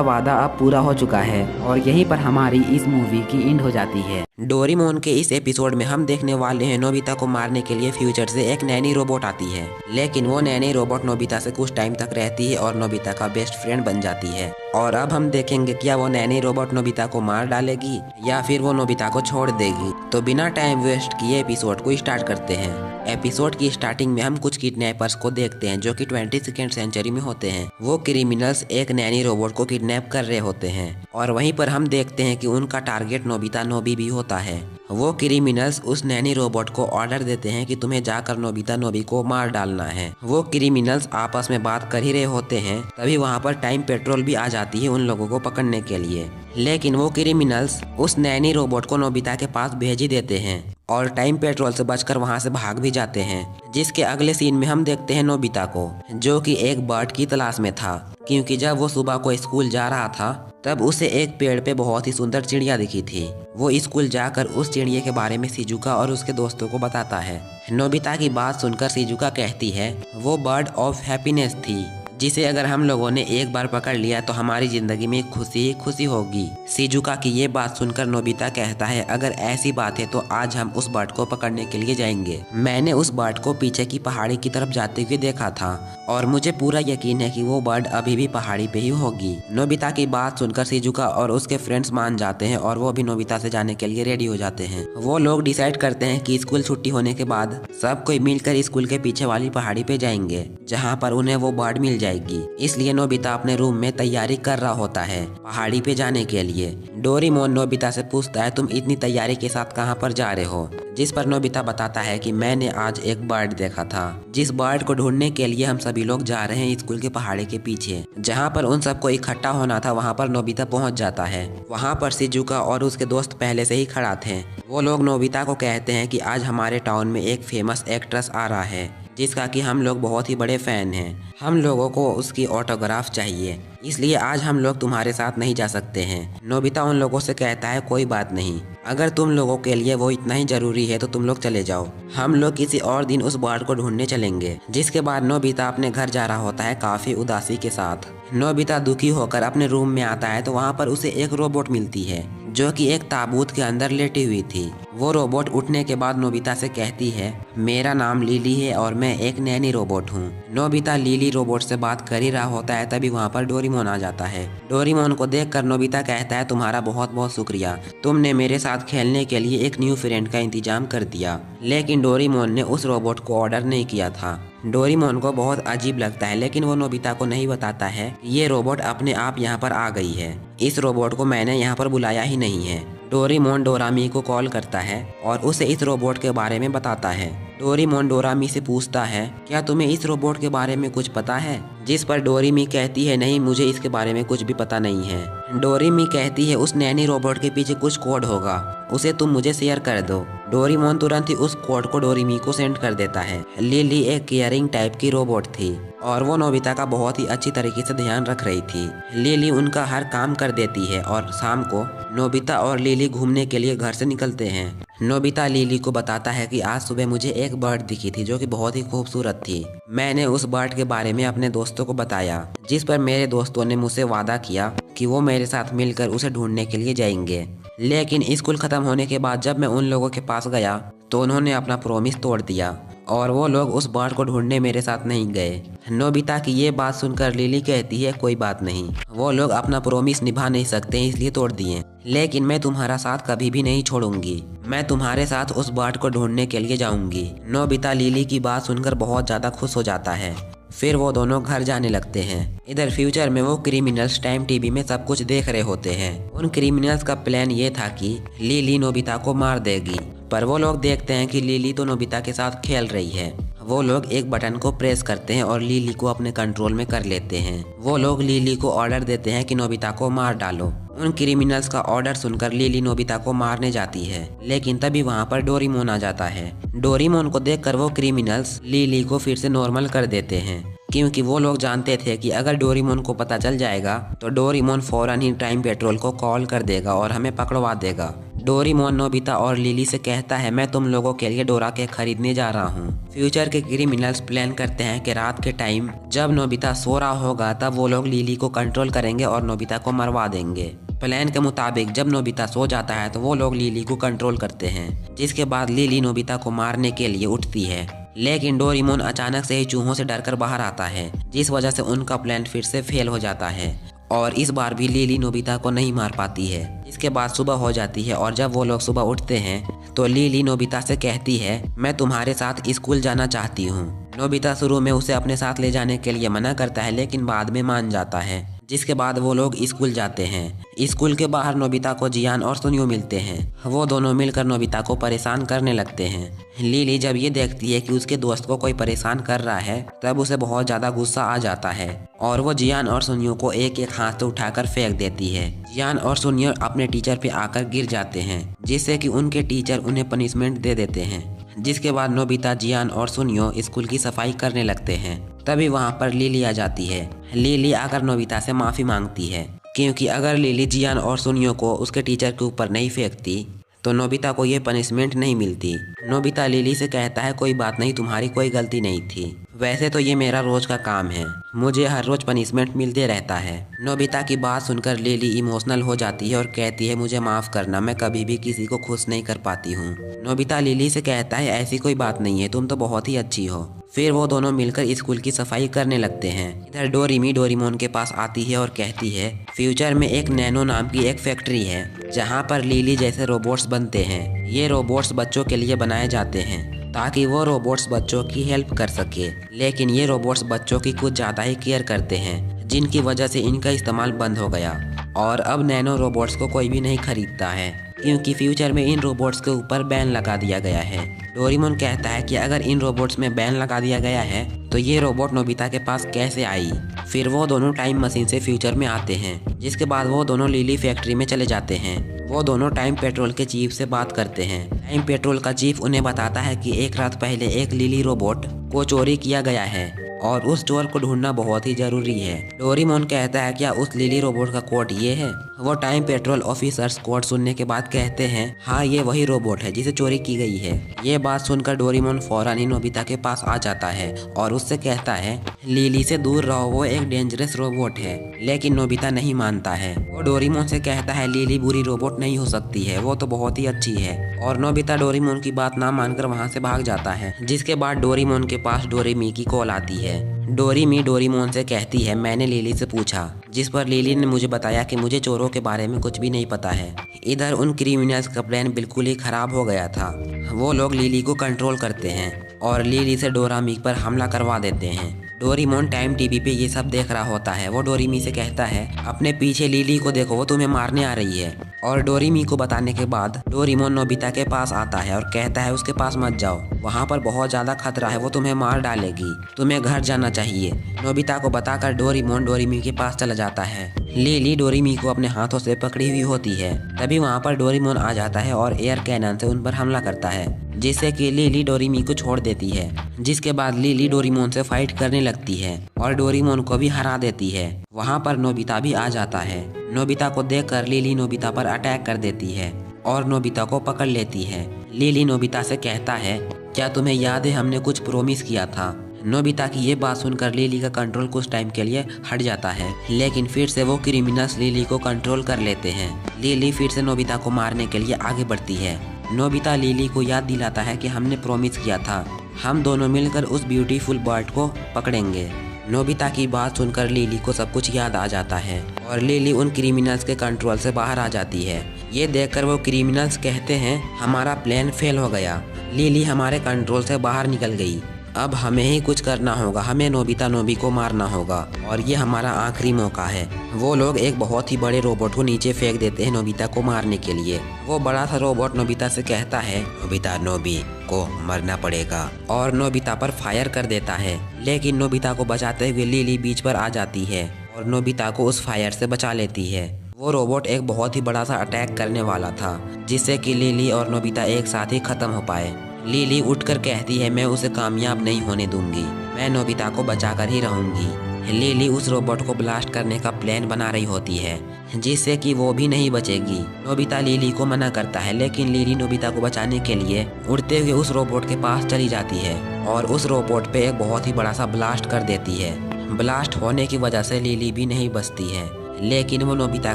[SPEAKER 1] वादा अब पूरा हो चुका है और यहीं पर हमारी इस मूवी की एंड हो जाती है। डोरेमोन के इस एपिसोड में हम देखने वाले हैं नोबिता को मारने के लिए फ्यूचर से एक नैनी रोबोट आती है, लेकिन वो नैनी रोबोट नोबिता से कुछ टाइम तक रहती है और नोबिता का बेस्ट फ्रेंड बन जाती है। और अब हम देखेंगे क्या वो नैनी रोबोट नोबिता को मार डालेगी या फिर वो नोबिता को छोड़ देगी। तो बिना टाइम वेस्ट किए एपिसोड को स्टार्ट करते हैं। एपिसोड की स्टार्टिंग में हम कुछ किडनैपर्स को देखते हैं जो कि 22वीं सेंचुरी में होते हैं। वो क्रिमिनल्स एक नैनी रोबोट को किडनैप कर रहे होते हैं और वहीं पर हम देखते हैं कि उनका टारगेट नोबिता नोबी भी होता है। वो क्रिमिनल्स उस नैनी रोबोट को ऑर्डर देते हैं कि तुम्हें जाकर नोबिता नोबी को मार डालना है। वो क्रिमिनल्स आपस में बात कर ही रहे होते हैं, तभी वहाँ पर टाइम पेट्रोल भी आ जाती है उन लोगों को पकड़ने के लिए। लेकिन वो क्रिमिनल्स उस नैनी रोबोट को नोबिता के पास भेज ही देते हैं और टाइम पेट्रोल से बचकर वहाँ से भाग भी जाते हैं। जिसके अगले सीन में हम देखते हैं नोबिता को जो कि एक बर्ड की तलाश में था, क्योंकि जब वो सुबह को स्कूल जा रहा था तब उसे एक पेड़ पे बहुत ही सुंदर चिड़िया दिखी थी। वो स्कूल जाकर उस चिड़िया के बारे में शिजुका और उसके दोस्तों को बताता है। नोबिता की बात सुनकर शिजुका कहती है वो बर्ड ऑफ हैप्पीनेस थी, जिसे अगर हम लोगों ने एक बार पकड़ लिया तो हमारी जिंदगी में खुशी ही खुशी होगी। शिजुका की ये बात सुनकर नोबिता कहता है अगर ऐसी बात है तो आज हम उस बर्ड को पकड़ने के लिए जाएंगे। मैंने उस बर्ड को पीछे की पहाड़ी की तरफ जाते हुए देखा था और मुझे पूरा यकीन है कि वो बर्ड अभी भी पहाड़ी पे ही होगी। नोबिता की बात सुनकर शिजुका और उसके फ्रेंड्स मान जाते हैं और वो भी नोबिता से जाने के लिए रेडी हो जाते हैं। वो लोग डिसाइड करते हैं कि स्कूल छुट्टी होने के बाद सब कोई मिलकर स्कूल के पीछे वाली पहाड़ी पे जाएंगे जहाँ पर उन्हें वो बर्ड मिल जाएगी। इसलिए नोबिता अपने रूम में तैयारी कर रहा होता है पहाड़ी पे जाने के लिए। डोरेमोन नोबिता से पूछता है तुम इतनी तैयारी के साथ कहाँ पर जा रहे हो, जिस पर नोबिता बताता है कि मैंने आज एक बर्ड देखा था, जिस बर्ड को ढूंढने के लिए हम सभी लोग जा रहे हैं स्कूल के पहाड़ी के पीछे। जहाँ पर उन सबको इकट्ठा होना था वहाँ पर नोबिता पहुँच जाता है। वहाँ पर शिजुका और उसके दोस्त पहले से ही खड़ा थे। वो लोग नोबिता को कहते हैं कि आज हमारे टाउन में एक फेमस एक्ट्रेस आ रहा है जिसका कि हम लोग बहुत ही बड़े फैन हैं। हम लोगों को उसकी ऑटोग्राफ चाहिए, इसलिए आज हम लोग तुम्हारे साथ नहीं जा सकते हैं। नोबिता उन लोगों से कहता है कोई बात नहीं, अगर तुम लोगों के लिए वो इतना ही जरूरी है तो तुम लोग चले जाओ, हम लोग किसी और दिन उस बर्ड को ढूंढने चलेंगे। जिसके बाद नोबिता अपने घर जा रहा होता है काफी उदासी के साथ। नोबिता दुखी होकर अपने रूम में आता है तो वहाँ पर उसे एक रोबोट मिलती है जो कि एक ताबूत के अंदर लेटी हुई थी। वो रोबोट उठने के बाद नोबिता से कहती है मेरा नाम लिली है और मैं एक नैनी रोबोट हूँ। नोबिता लिली रोबोट से बात कर ही रहा होता है तभी वहाँ पर डोरेमोन आ जाता है। डोरेमोन को देखकर नोबिता कहता है तुम्हारा बहुत बहुत शुक्रिया, तुमने मेरे साथ खेलने के लिए एक न्यू फ्रेंड का इंतजाम कर दिया। लेकिन डोरेमोन ने उस रोबोट को ऑर्डर नहीं किया था। डोरेमोन को बहुत अजीब लगता है, लेकिन वो नोबिता को नहीं बताता है ये रोबोट अपने आप यहाँ पर आ गई है। इस रोबोट को मैंने यहाँ पर बुलाया ही नहीं है। डोरेमोन डोरामी को कॉल करता है और उसे इस रोबोट के बारे में बताता है। डोरेमोन डोरामी से पूछता है क्या तुम्हें इस रोबोट के बारे में कुछ पता है, जिस पर डोरेमी कहती है नहीं मुझे इसके बारे में कुछ भी पता नहीं है। डोरेमी कहती है उस नैनी रोबोट के पीछे कुछ कोड होगा, उसे तुम मुझे शेयर कर दो। डोरेमोन तुरंत ही उस कोड को डोरेमी को सेंड कर देता है। लिली एक केयरिंग टाइप की रोबोट थी और वो नोबिता का बहुत ही अच्छी तरीके से ध्यान रख रही थी। लिली उनका हर काम कर देती है और शाम को नोबिता और लिली घूमने के लिए घर से निकलते हैं। नोबिता लिली को बताता है कि आज सुबह मुझे एक बर्ड दिखी थी जो कि बहुत ही खूबसूरत थी। मैंने उस बर्ड के बारे में अपने दोस्तों को बताया, जिस पर मेरे दोस्तों ने मुझसे वादा किया कि वो मेरे साथ मिलकर उसे ढूंढने के लिए जाएंगे। लेकिन स्कूल खत्म होने के बाद जब मैं उन लोगों के पास गया तो उन्होंने अपना प्रॉमिस तोड़ दिया और वो लोग उस बर्ड को ढूंढने मेरे साथ नहीं गए। नोबिता की ये बात सुनकर लिली कहती है कोई बात नहीं, वो लोग अपना प्रॉमिस निभा नहीं सकते इसलिए तोड़ दिए, लेकिन मैं तुम्हारा साथ कभी भी नहीं छोड़ूंगी। मैं तुम्हारे साथ उस बर्ड को ढूंढने के लिए जाऊंगी। नोबिता लिली की बात सुनकर बहुत ज्यादा खुश हो जाता है। फिर वो दोनों घर जाने लगते हैं। इधर फ्यूचर में वो क्रिमिनल्स टाइम टीवी में सब कुछ देख रहे होते हैं। उन क्रिमिनल्स का प्लान ये था कि लिली नोबिता को मार देगी, पर वो लोग देखते हैं कि लिली तो नोबिता के साथ खेल रही है। वो लोग एक बटन को प्रेस करते हैं और लिली को अपने कंट्रोल में कर लेते हैं। वो लोग लिली को ऑर्डर देते हैं कि नोबिता को मार डालो। उन क्रिमिनल्स का ऑर्डर सुनकर लिली नोबिता को मारने जाती है, लेकिन तभी वहाँ पर डोरेमोन आ जाता है। डोरेमोन को देखकर वो क्रिमिनल्स लिली को फिर से नॉर्मल कर देते हैं, क्योंकि वो लोग जानते थे कि अगर डोरेमोन को पता चल जाएगा तो डोरेमोन फौरन ही टाइम पेट्रोल को कॉल कर देगा और हमें पकड़वा देगा। डोरेमोन नोबिता और लिली से कहता है, मैं तुम लोगों के लिए डोरा केक खरीदने जा रहा हूँ। फ्यूचर के क्रिमिनल्स प्लान करते हैं कि रात के टाइम जब नोबिता सो रहा होगा तब वो लोग लिली को कंट्रोल करेंगे और नोबिता को मरवा देंगे। प्लान के मुताबिक जब नोबिता सो जाता है तो वो लोग लिली को कंट्रोल करते हैं, जिसके बाद लिली नोबिता को मारने के लिए उठती है, लेकिन डोरेमोन अचानक से ही चूहों से डरकर बाहर आता है, जिस वजह से उनका प्लान फिर से फेल हो जाता है और इस बार भी लिली नोबिता को नहीं मार पाती है। इसके बाद सुबह हो जाती है और जब वो लोग सुबह उठते हैं तो लिली नोबिता से कहती है, मैं तुम्हारे साथ स्कूल जाना चाहती हूँ। नोबिता शुरू में उसे अपने साथ ले जाने के लिए मना करता है, लेकिन बाद में मान जाता है, जिसके बाद वो लोग स्कूल जाते हैं। स्कूल के बाहर नोबिता को जियान और सुनियो मिलते हैं। वो दोनों मिलकर नोबिता को परेशान करने लगते हैं। लिली जब ये देखती है कि उसके दोस्त को कोई परेशान कर रहा है तब उसे बहुत ज़्यादा गुस्सा आ जाता है और वो जियान और सुनियो को एक एक हाथ से उठाकर फेंक देती है। जियान और सुनियो अपने टीचर पे आकर गिर जाते हैं, जिससे कि उनके टीचर उन्हें पनिशमेंट दे देते हैं। जिसके बाद नोबिता, जियान और सुनियो स्कूल की सफाई करने लगते हैं। तभी वहाँ पर लिली आ जाती है। लिली आकर नोबिता से माफ़ी मांगती है, क्योंकि अगर लिली जियान और सुनियो को उसके टीचर के ऊपर नहीं फेंकती तो नोबिता को ये पनिशमेंट नहीं मिलती। नोबिता लिली से कहता है, कोई बात नहीं, तुम्हारी कोई गलती नहीं थी, वैसे तो ये मेरा रोज का काम है, मुझे हर रोज पनिशमेंट मिलते रहता है। नोबिता की बात सुनकर लिली इमोशनल हो जाती है और कहती है, मुझे माफ़ करना, मैं कभी भी किसी को खुश नहीं कर पाती हूँ। नोबिता लिली से कहता है, ऐसी कोई बात नहीं है, तुम तो बहुत ही अच्छी हो। फिर वो दोनों मिलकर स्कूल की सफाई करने लगते हैं। इधर डोरेमी डोरेमोन के पास आती है और कहती है, फ्यूचर में एक नैनो नाम की एक फैक्ट्री है जहाँ पर लिली जैसे रोबोट्स बनते हैं। ये रोबोट्स बच्चों के लिए बनाए जाते हैं ताकि वो रोबोट्स बच्चों की हेल्प कर सके, लेकिन ये रोबोट्स बच्चों की कुछ ज़्यादा ही केयर करते हैं, जिनकी वजह से इनका इस्तेमाल बंद हो गया और अब नैनो रोबोट्स को कोई भी नहीं खरीदता है, क्योंकि फ्यूचर में इन रोबोट्स के ऊपर बैन लगा दिया गया है। डोरेमोन कहता है कि अगर इन रोबोट्स में बैन लगा दिया गया है तो ये रोबोट नोबिता के पास कैसे आई। फिर वो दोनों टाइम मशीन से फ्यूचर में आते हैं, जिसके बाद वो दोनों लिली फैक्ट्री में चले जाते हैं। वो दोनों टाइम पेट्रोल के चीफ से बात करते हैं। टाइम पेट्रोल का चीफ उन्हें बताता है कि एक रात पहले एक लिली रोबोट को चोरी किया गया है और उस चोर को ढूंढना बहुत ही जरूरी है। डोरेमोन कहता है, क्या उस लिली रोबोट का कोड ये है? वो टाइम पेट्रोल ऑफिसर्स कोड सुनने के बाद कहते हैं, हाँ ये वही रोबोट है जिसे चोरी की गई है। ये बात सुनकर डोरेमोन फौरन ही नोबिता के पास आ जाता है और उससे कहता है, लिली से दूर रहो, वो एक डेंजरस रोबोट है। लेकिन नोबिता नहीं मानता है। वो डोरेमोन से कहता है, लिली बुरी रोबोट नहीं हो सकती है, वो तो बहुत ही अच्छी है। और नोबिता डोरेमोन की बात ना मानकर वहाँ से भाग जाता है। जिसके बाद डोरेमोन के पास डोरेमी की कॉल आती है। डोरेमी डोरेमोन से कहती है, मैंने लिली से पूछा, जिस पर लिली ने मुझे बताया कि मुझे चोरों के बारे में कुछ भी नहीं पता है। इधर उन क्रिमिनल्स का प्लान बिल्कुल ही खराब हो गया था। वो लोग लिली को कंट्रोल करते हैं और लिली से डोरेमी पर हमला करवा देते हैं। डोरेमोन टाइम टीवी पे ये सब देख रहा होता है। वो डोरेमी से कहता है, अपने पीछे लिली को देखो, वो तुम्हें मारने आ रही है। और डोरेमी को बताने के बाद डोरेमोन नोबिता के पास आता है और कहता है, उसके पास मत जाओ, वहाँ पर बहुत ज्यादा खतरा है, वो तुम्हें मार डालेगी, तुम्हें घर जाना चाहिए। नोबिता को बताकर डोरेमोन डोरेमी के पास चला जाता है। लिली डोरेमी को अपने हाथों से पकड़ी हुई होती है। तभी वहाँ पर डोरेमोन आ जाता है और एयर कैनन से उन पर हमला करता है, जिससे कि लिली डोरेमी को छोड़ देती है। जिसके बाद लिली डोरेमोन से फाइट करने लगती है और डोरेमोन को भी हरा देती है। वहाँ पर नोबिता भी आ जाता है। नोबिता को देखकर लिली नोबिता पर अटैक कर देती है और नोबिता को पकड़ लेती है। लिली नोबिता से कहता है, क्या तुम्हें याद है हमने कुछ प्रॉमिस किया था? नोबिता की ये बात सुनकर लिली का कंट्रोल कुछ टाइम के लिए हट जाता है, लेकिन फिर से वो क्रिमिनल्स लिली को कंट्रोल कर लेते हैं। लिली फिर से नोबिता को मारने के लिए आगे बढ़ती है। नोबिता लिली को याद दिलाता है कि हमने प्रॉमिस किया था, हम दोनों मिलकर उस ब्यूटीफुल बर्ड को पकड़ेंगे। नोबिता की बात सुनकर लिली को सब कुछ याद आ जाता है और लिली उन क्रिमिनल्स के कंट्रोल से बाहर आ जाती है। ये देखकर वो क्रिमिनल्स कहते हैं, हमारा प्लान फेल हो गया, लिली हमारे कंट्रोल से बाहर निकल गई, अब हमें ही कुछ करना होगा, हमें नोबिता नोबी को मारना होगा और ये हमारा आखिरी मौका है। वो लोग एक बहुत ही बड़े रोबोट को नीचे फेंक देते हैं नोबिता को मारने के लिए। वो बड़ा सा रोबोट नोबिता से कहता है नोबिता नोबी को मरना पड़ेगा और नोबिता पर फायर कर देता है। लेकिन नोबिता को बचाते हुए लिली बीच पर आ जाती है और नोबिता को उस फायर से बचा लेती है। वो रोबोट एक बहुत ही बड़ा सा अटैक करने वाला था जिससे कि लिली और नोबिता एक साथ ही खत्म हो पाए। लिली उठकर कहती है मैं उसे कामयाब नहीं होने दूंगी, मैं नोबिता को बचाकर ही रहूंगी। लिली उस रोबोट को ब्लास्ट करने का प्लान बना रही होती है जिससे कि वो भी नहीं बचेगी। नोबिता लिली को मना करता है लेकिन लिली नोबिता को बचाने के लिए उड़ते हुए उस रोबोट के पास चली जाती है और उस रोबोट पे एक बहुत ही बड़ा सा ब्लास्ट कर देती है। ब्लास्ट होने की वजह से लिली भी नहीं बचती है लेकिन वो नोबिता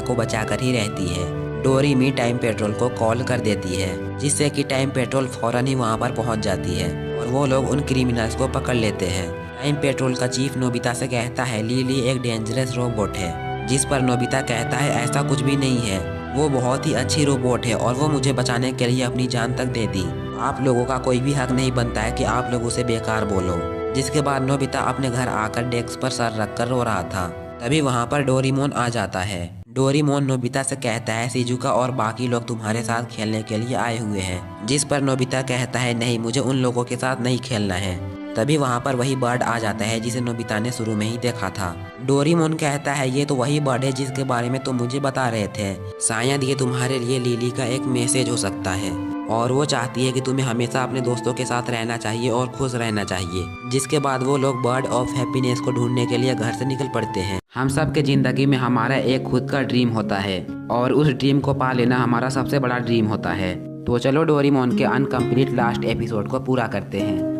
[SPEAKER 1] को बचाकर ही रहती है। डोरेमी टाइम पेट्रोल को कॉल कर देती है जिससे कि टाइम पेट्रोल फौरन ही वहां पर पहुंच जाती है और वो लोग उन क्रिमिनल्स को पकड़ लेते हैं। टाइम पेट्रोल का चीफ नोबिता से कहता है लिली एक डेंजरस रोबोट है, जिस पर नोबिता कहता है ऐसा कुछ भी नहीं है, वो बहुत ही अच्छी रोबोट है और वो मुझे बचाने के लिए अपनी जान तक दे दी। आप लोगों का कोई भी हक नहीं बनता है कि आप लोग उसे बेकार बोलो। जिसके बाद नोबिता अपने घर आकर डेस्क पर सर रखकर रो रहा था। तभी वहाँ पर डोरेमोन आ जाता है। डोरेमोन नोबिता से कहता है शिजुका और बाकी लोग तुम्हारे साथ खेलने के लिए आए हुए हैं, जिस पर नोबिता कहता है नहीं, मुझे उन लोगों के साथ नहीं खेलना है। तभी वहाँ पर वही बर्ड आ जाता है जिसे नोबिता ने शुरू में ही देखा था। डोरेमोन कहता है ये तो वही बर्ड है जिसके बारे में तुम मुझे बता रहे थे, शायद ये तुम्हारे लिए लिली का एक मैसेज हो सकता है और वो चाहती है कि तुम्हें हमेशा अपने दोस्तों के साथ रहना चाहिए और खुश रहना चाहिए। जिसके बाद वो लोग बर्ड ऑफ हैप्पीनेस को ढूंढने के लिए घर से निकल पड़ते हैं। हम सब के जिंदगी में हमारा एक खुद का ड्रीम होता है और उस ड्रीम को पा लेना हमारा सबसे बड़ा ड्रीम होता है। तो चलो डोरेमोन के अनकम्प्लीट लास्ट एपिसोड को पूरा करते हैं।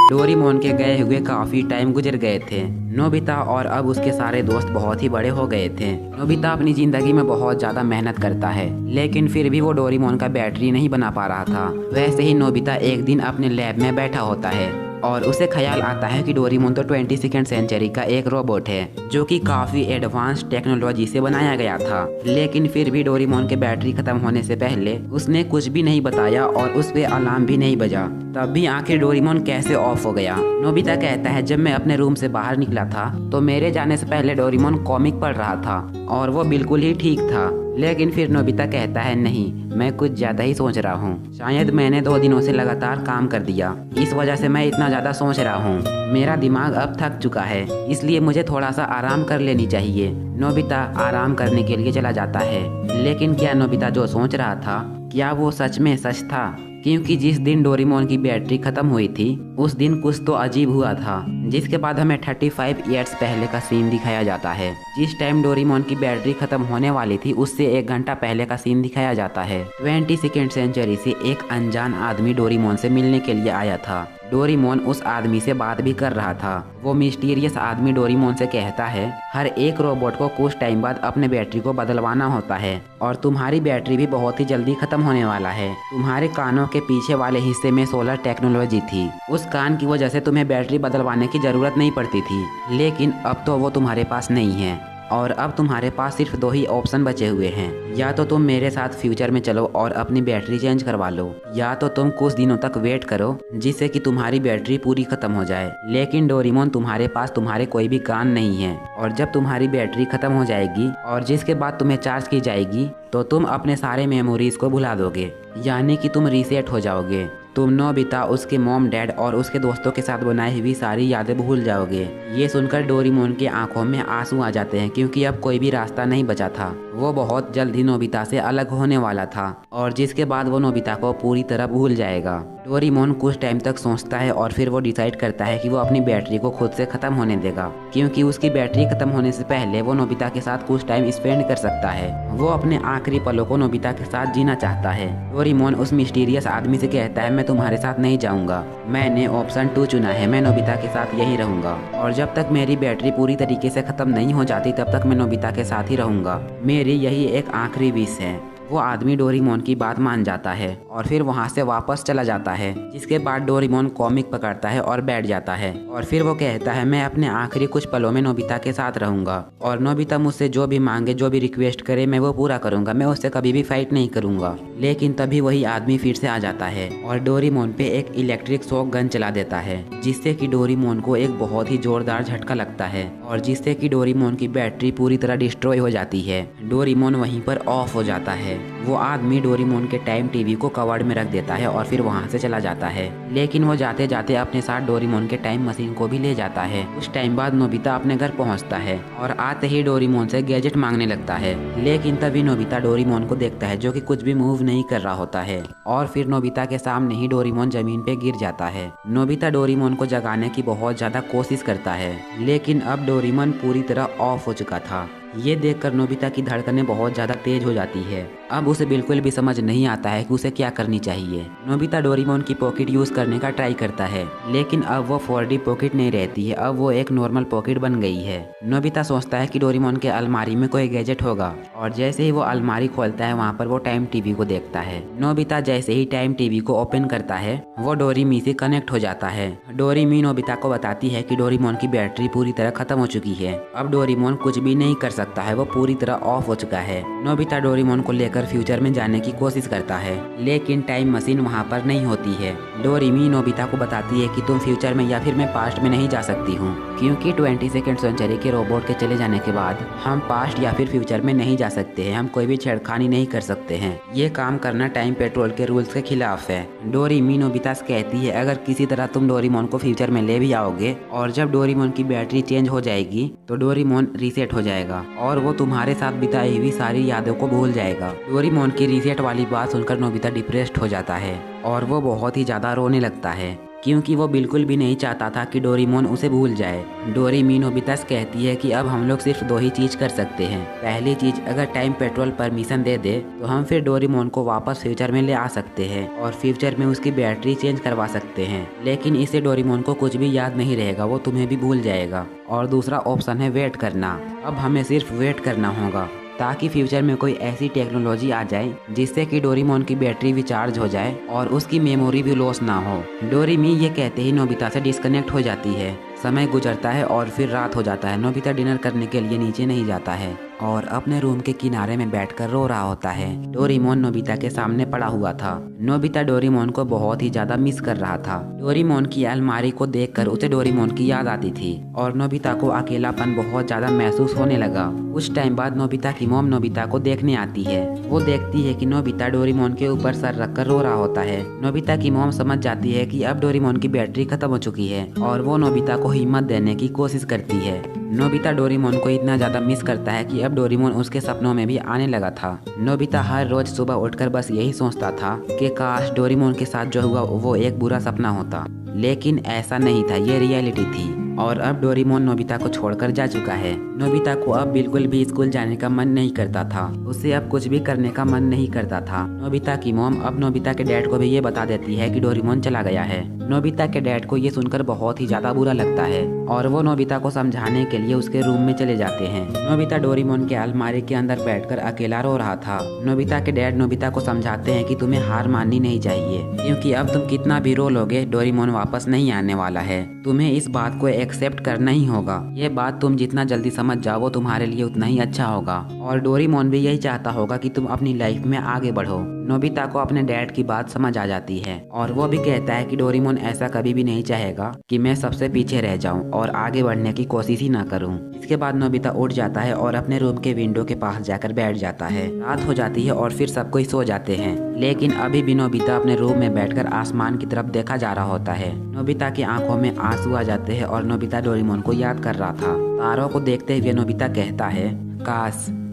[SPEAKER 1] डोरेमोन के गए हुए काफी टाइम गुजर गए थे। नोबिता और अब उसके सारे दोस्त बहुत ही बड़े हो गए थे। नोबिता अपनी जिंदगी में बहुत ज्यादा मेहनत करता है लेकिन फिर भी वो डोरेमोन का बैटरी नहीं बना पा रहा था। वैसे ही नोबिता एक दिन अपने लैब में बैठा होता है और उसे ख्याल आता है कि डोरेमोन तो 22वीं सेंचुरी का एक रोबोट है जो कि काफी एडवांस टेक्नोलॉजी से बनाया गया था। लेकिन फिर भी डोरेमोन के बैटरी खत्म होने से पहले उसने कुछ भी नहीं बताया और उस पे अलार्म भी नहीं बजा। तब भी आखिर डोरेमोन कैसे ऑफ हो गया। नोबिता कहता है जब मैं अपने रूम से बाहर निकला था तो मेरे जाने से पहले डोरेमोन कॉमिक पढ़ रहा था और वो बिल्कुल ही ठीक था। लेकिन फिर नोबिता कहता है नहीं, मैं कुछ ज्यादा ही सोच रहा हूँ, शायद मैंने 2 दिनों से लगातार काम कर दिया, इस वजह से मैं इतना ज्यादा सोच रहा हूँ। मेरा दिमाग अब थक चुका है इसलिए मुझे थोड़ा सा आराम कर लेनी चाहिए। नोबिता आराम करने के लिए चला जाता है लेकिन क्या नोबिता जो सोच रहा था क्या वो सच में सच था? क्योंकि जिस दिन डोरेमोन की बैटरी खत्म हुई थी उस दिन कुछ तो अजीब हुआ था। जिसके बाद हमें 35 ईयर्स पहले का सीन दिखाया जाता है। जिस टाइम डोरेमोन की बैटरी खत्म होने वाली थी उससे 1 घंटा पहले का सीन दिखाया जाता है। 22वीं सेंचुरी से एक अनजान आदमी डोरेमोन से मिलने के लिए आया था। डोरेमोन उस आदमी से बात भी कर रहा था। वो मिस्टीरियस आदमी डोरेमोन से कहता है हर एक रोबोट को कुछ टाइम बाद अपने बैटरी को बदलवाना होता है और तुम्हारी बैटरी भी बहुत ही जल्दी खत्म होने वाला है। तुम्हारे कानों के पीछे वाले हिस्से में सोलर टेक्नोलॉजी थी, उस कान की वजह से तुम्हें बैटरी बदलवाने की जरूरत नहीं पड़ती थी, लेकिन अब तो वो तुम्हारे पास नहीं है और अब तुम्हारे पास सिर्फ 2 ही ऑप्शन बचे हुए हैं। या तो तुम मेरे साथ फ्यूचर में चलो और अपनी बैटरी चेंज करवा लो, या तो तुम कुछ दिनों तक वेट करो जिससे कि तुम्हारी बैटरी पूरी खत्म हो जाए। लेकिन डोरेमोन तुम्हारे पास तुम्हारे कोई भी कान नहीं है और जब तुम्हारी बैटरी खत्म हो जाएगी और जिसके बाद तुम्हें चार्ज की जाएगी तो तुम अपने सारे मेमोरीज को भुला दोगे, यानी कि तुम रीसेट हो जाओगे। तुम नोबिता, उसके मॉम डैड और उसके दोस्तों के साथ बनाई हुई सारी यादें भूल जाओगे। ये सुनकर डोरेमोन की आंखों में आंसू आ जाते हैं क्योंकि अब कोई भी रास्ता नहीं बचा था। वो बहुत जल्द ही नोबिता से अलग होने वाला था और जिसके बाद वो नोबिता को पूरी तरह भूल जाएगा। डोरेमोन कुछ टाइम तक सोचता है और फिर वो डिसाइड करता है कि वो अपनी बैटरी को खुद से खत्म होने देगा क्योंकि उसकी बैटरी खत्म होने से पहले वो नोबिता के साथ कुछ टाइम स्पेंड कर सकता है। वो अपने आखिरी पलों को नोबिता के साथ जीना चाहता है। डोरेमोन उस मिस्टीरियस आदमी से कहता है मैं तुम्हारे साथ नहीं जाऊंगा, मैंने ऑप्शन 2 चुना है, मैं नोबिता के साथ यही रहूंगा और जब तक मेरी बैटरी पूरी तरीके से खत्म नहीं हो जाती तब तक मैं नोबिता के साथ ही रहूंगा। मेरी यही एक आखिरी विश है। वो आदमी डोरेमोन की बात मान जाता है और फिर वहाँ से वापस चला जाता है। जिसके बाद डोरेमोन कॉमिक पकड़ता है और बैठ जाता है और फिर वो कहता है मैं अपने आखिरी कुछ पलों में नोबिता के साथ रहूंगा और नोबिता मुझसे जो भी मांगे, जो भी रिक्वेस्ट करे, मैं वो पूरा करूंगा, मैं उससे कभी भी फाइट नहीं करूंगा। लेकिन तभी वही आदमी फिर से आ जाता है और डोरेमोन पे एक इलेक्ट्रिक शॉक गन चला देता है, जिससे कि डोरेमोन को एक बहुत ही जोरदार झटका लगता है और जिससे कि डोरेमोन की बैटरी पूरी तरह डिस्ट्रॉय हो जाती है। डोरेमोन वहीं पर ऑफ हो जाता है। वो आदमी डोरेमोन के टाइम टीवी को कवर्ड में रख देता है और फिर वहाँ से चला जाता है। लेकिन वो जाते जाते अपने साथ डोरेमोन के टाइम मशीन को भी ले जाता है। कुछ टाइम बाद नोबिता अपने घर पहुँचता है और आते ही डोरेमोन से गैजेट मांगने लगता है। लेकिन तभी नोबिता डोरेमोन को देखता है जो कि कुछ भी मूव नहीं कर रहा होता है और फिर नोबिता के सामने ही डोरेमोन जमीन पे गिर जाता है। नोबिता डोरेमोन को जगाने की बहुत ज्यादा कोशिश करता है, लेकिन अब डोरेमोन पूरी तरह ऑफ हो चुका था। ये देखकर नोबिता की धड़कनें बहुत ज़्यादा तेज हो जाती है। अब उसे बिल्कुल भी समझ नहीं आता है कि उसे क्या करनी चाहिए। नोबिता डोरेमोन की पॉकेट यूज़ करने का ट्राई करता है, लेकिन अब वो 4D पॉकेट नहीं रहती है, अब वो एक नॉर्मल पॉकेट बन गई है। नोबिता सोचता है कि डोरेमोन के अलमारी में कोई गैजेट होगा और जैसे ही वो अलमारी खोलता है वहाँ पर वो टाइम टीवी को देखता है। नोबिता जैसे ही टाइम टीवी को ओपन करता है वो डोरेमी से कनेक्ट हो जाता है। डोरेमी नोबिता को बताती है कि डोरेमोन की बैटरी पूरी तरह खत्म हो चुकी है, अब डोरेमोन कुछ भी नहीं कर सकता है, वो पूरी तरह ऑफ हो चुका है। नोबिता डोरेमोन को लेकर फ्यूचर में जाने की कोशिश करता है, लेकिन टाइम मशीन वहाँ पर नहीं होती है। डोरेमी नोबिता को बताती है कि तुम फ्यूचर में या फिर मैं पास्ट में नहीं जा सकती हूँ, क्योंकि 22वीं सेंचुरी के रोबोट के चले जाने के बाद हम पास्ट या फिर फ्यूचर में नहीं जा सकते हैं, हम कोई भी छेड़खानी नहीं कर सकते हैं। ये काम करना टाइम पेट्रोल के रूल्स के खिलाफ है। डोरेमी नोबिता से कहती है अगर किसी तरह तुम डोरेमोन को फ्यूचर में ले भी आओगे और जब डोरेमोन की बैटरी चेंज हो जाएगी तो डोरेमोन रीसेट हो जाएगा और वो तुम्हारे साथ बिताई हुई सारी यादों को भूल जाएगा। डोरेमोन की रीसेट वाली बात सुनकर नोबिता डिप्रेस्ड हो जाता है और वो बहुत ही ज्यादा रोने लगता है, क्योंकि वो बिल्कुल भी नहीं चाहता था कि डोरेमोन उसे भूल जाए। डोरेमी नोबिता से कहती है कि अब हम लोग सिर्फ 2 ही चीज कर सकते हैं। पहली चीज, अगर टाइम पेट्रोल परमिशन दे दे तो हम फिर डोरेमोन को वापस फ्यूचर में ले आ सकते हैं और फ्यूचर में उसकी बैटरी चेंज करवा सकते हैं, लेकिन इससे डोरेमोन को कुछ भी याद नहीं रहेगा, वो तुम्हें भी भूल जाएगा। और दूसरा ऑप्शन है वेट करना। अब हमें सिर्फ वेट करना होगा ताकि फ्यूचर में कोई ऐसी टेक्नोलॉजी आ जाए जिससे कि डोरेमोन की बैटरी भी चार्ज हो जाए और उसकी मेमोरी भी लॉस ना हो। डोरेमी ये कहते ही नोबिता से डिस्कनेक्ट हो जाती है। समय गुजरता है और फिर रात हो जाता है। नोबिता डिनर करने के लिए नीचे नहीं जाता है और अपने रूम के किनारे में बैठकर रो रहा होता है। डोरेमोन नोबिता के सामने पड़ा हुआ था। नोबिता डोरेमोन को बहुत ही ज्यादा मिस कर रहा था। डोरेमोन की अलमारी को देखकर उसे डोरेमोन की याद आती थी और नोबिता को अकेलापन बहुत ज्यादा महसूस होने लगा। कुछ टाइम बाद नोबिता की मॉम नोबिता को देखने आती है। वो देखती है कि नोबिता डोरेमोन के ऊपर सर रखकर रो रहा होता है। नोबिता की मॉम समझ जाती है कि अब डोरेमोन की बैटरी खत्म हो चुकी है और वो नोबिता को हिम्मत देने की कोशिश करती है। नोबिता डोरेमोन को इतना ज्यादा मिस करता है कि अब डोरेमोन उसके सपनों में भी आने लगा था। नोबिता हर रोज सुबह उठकर बस यही सोचता था कि काश डोरेमोन के साथ जो हुआ वो एक बुरा सपना होता, लेकिन ऐसा नहीं था, ये रियलिटी थी। और अब डोरेमोन नोबिता को छोड़कर जा चुका है। नोबिता को अब बिल्कुल भी स्कूल जाने का मन नहीं करता था, उसे अब कुछ भी करने का मन नहीं करता था। नोबिता की मॉम अब नोबिता के डैड को भी ये बता देती है कि डोरेमोन चला गया है। नोबिता के डैड को ये सुनकर बहुत ही ज्यादा बुरा लगता है और वो नोबिता को समझाने के लिए उसके रूम में चले जाते हैं। नोबिता डोरेमोन के अलमारी के अंदर बैठकर अकेला रो रहा था। नोबिता के डैड नोबिता को समझाते हैं कि तुम्हें हार माननी नहीं चाहिए, क्योंकि अब तुम कितना भी रो लोगे डोरेमोन वापस नहीं आने वाला है। तुम्हें इस बात को एक्सेप्ट करना ही होगा। ये बात तुम जितना जल्दी समझ जाओ वो तुम्हारे लिए उतना ही अच्छा होगा। और डोरेमोन भी यही चाहता होगा कि तुम अपनी लाइफ में आगे बढ़ो। नोबिता को अपने डैड की बात समझ आ जाती है और वो भी कहता है कि डोरेमोन ऐसा कभी भी नहीं चाहेगा कि मैं सबसे पीछे रह जाऊं और आगे बढ़ने की कोशिश ही ना करूं। इसके बाद नोबिता उठ जाता है और अपने रूम के विंडो के पास जाकर बैठ जाता है। रात हो जाती है और फिर सब कोई सो जाते हैं, लेकिन अभी भी नोबिता अपने रूम में बैठकर आसमान की तरफ देखा जा रहा होता है। नोबिता की आंखों में आंसू आ जाते हैं और नोबिता डोरेमोन को याद कर रहा था। तारों को देखते हुए नोबिता कहता है,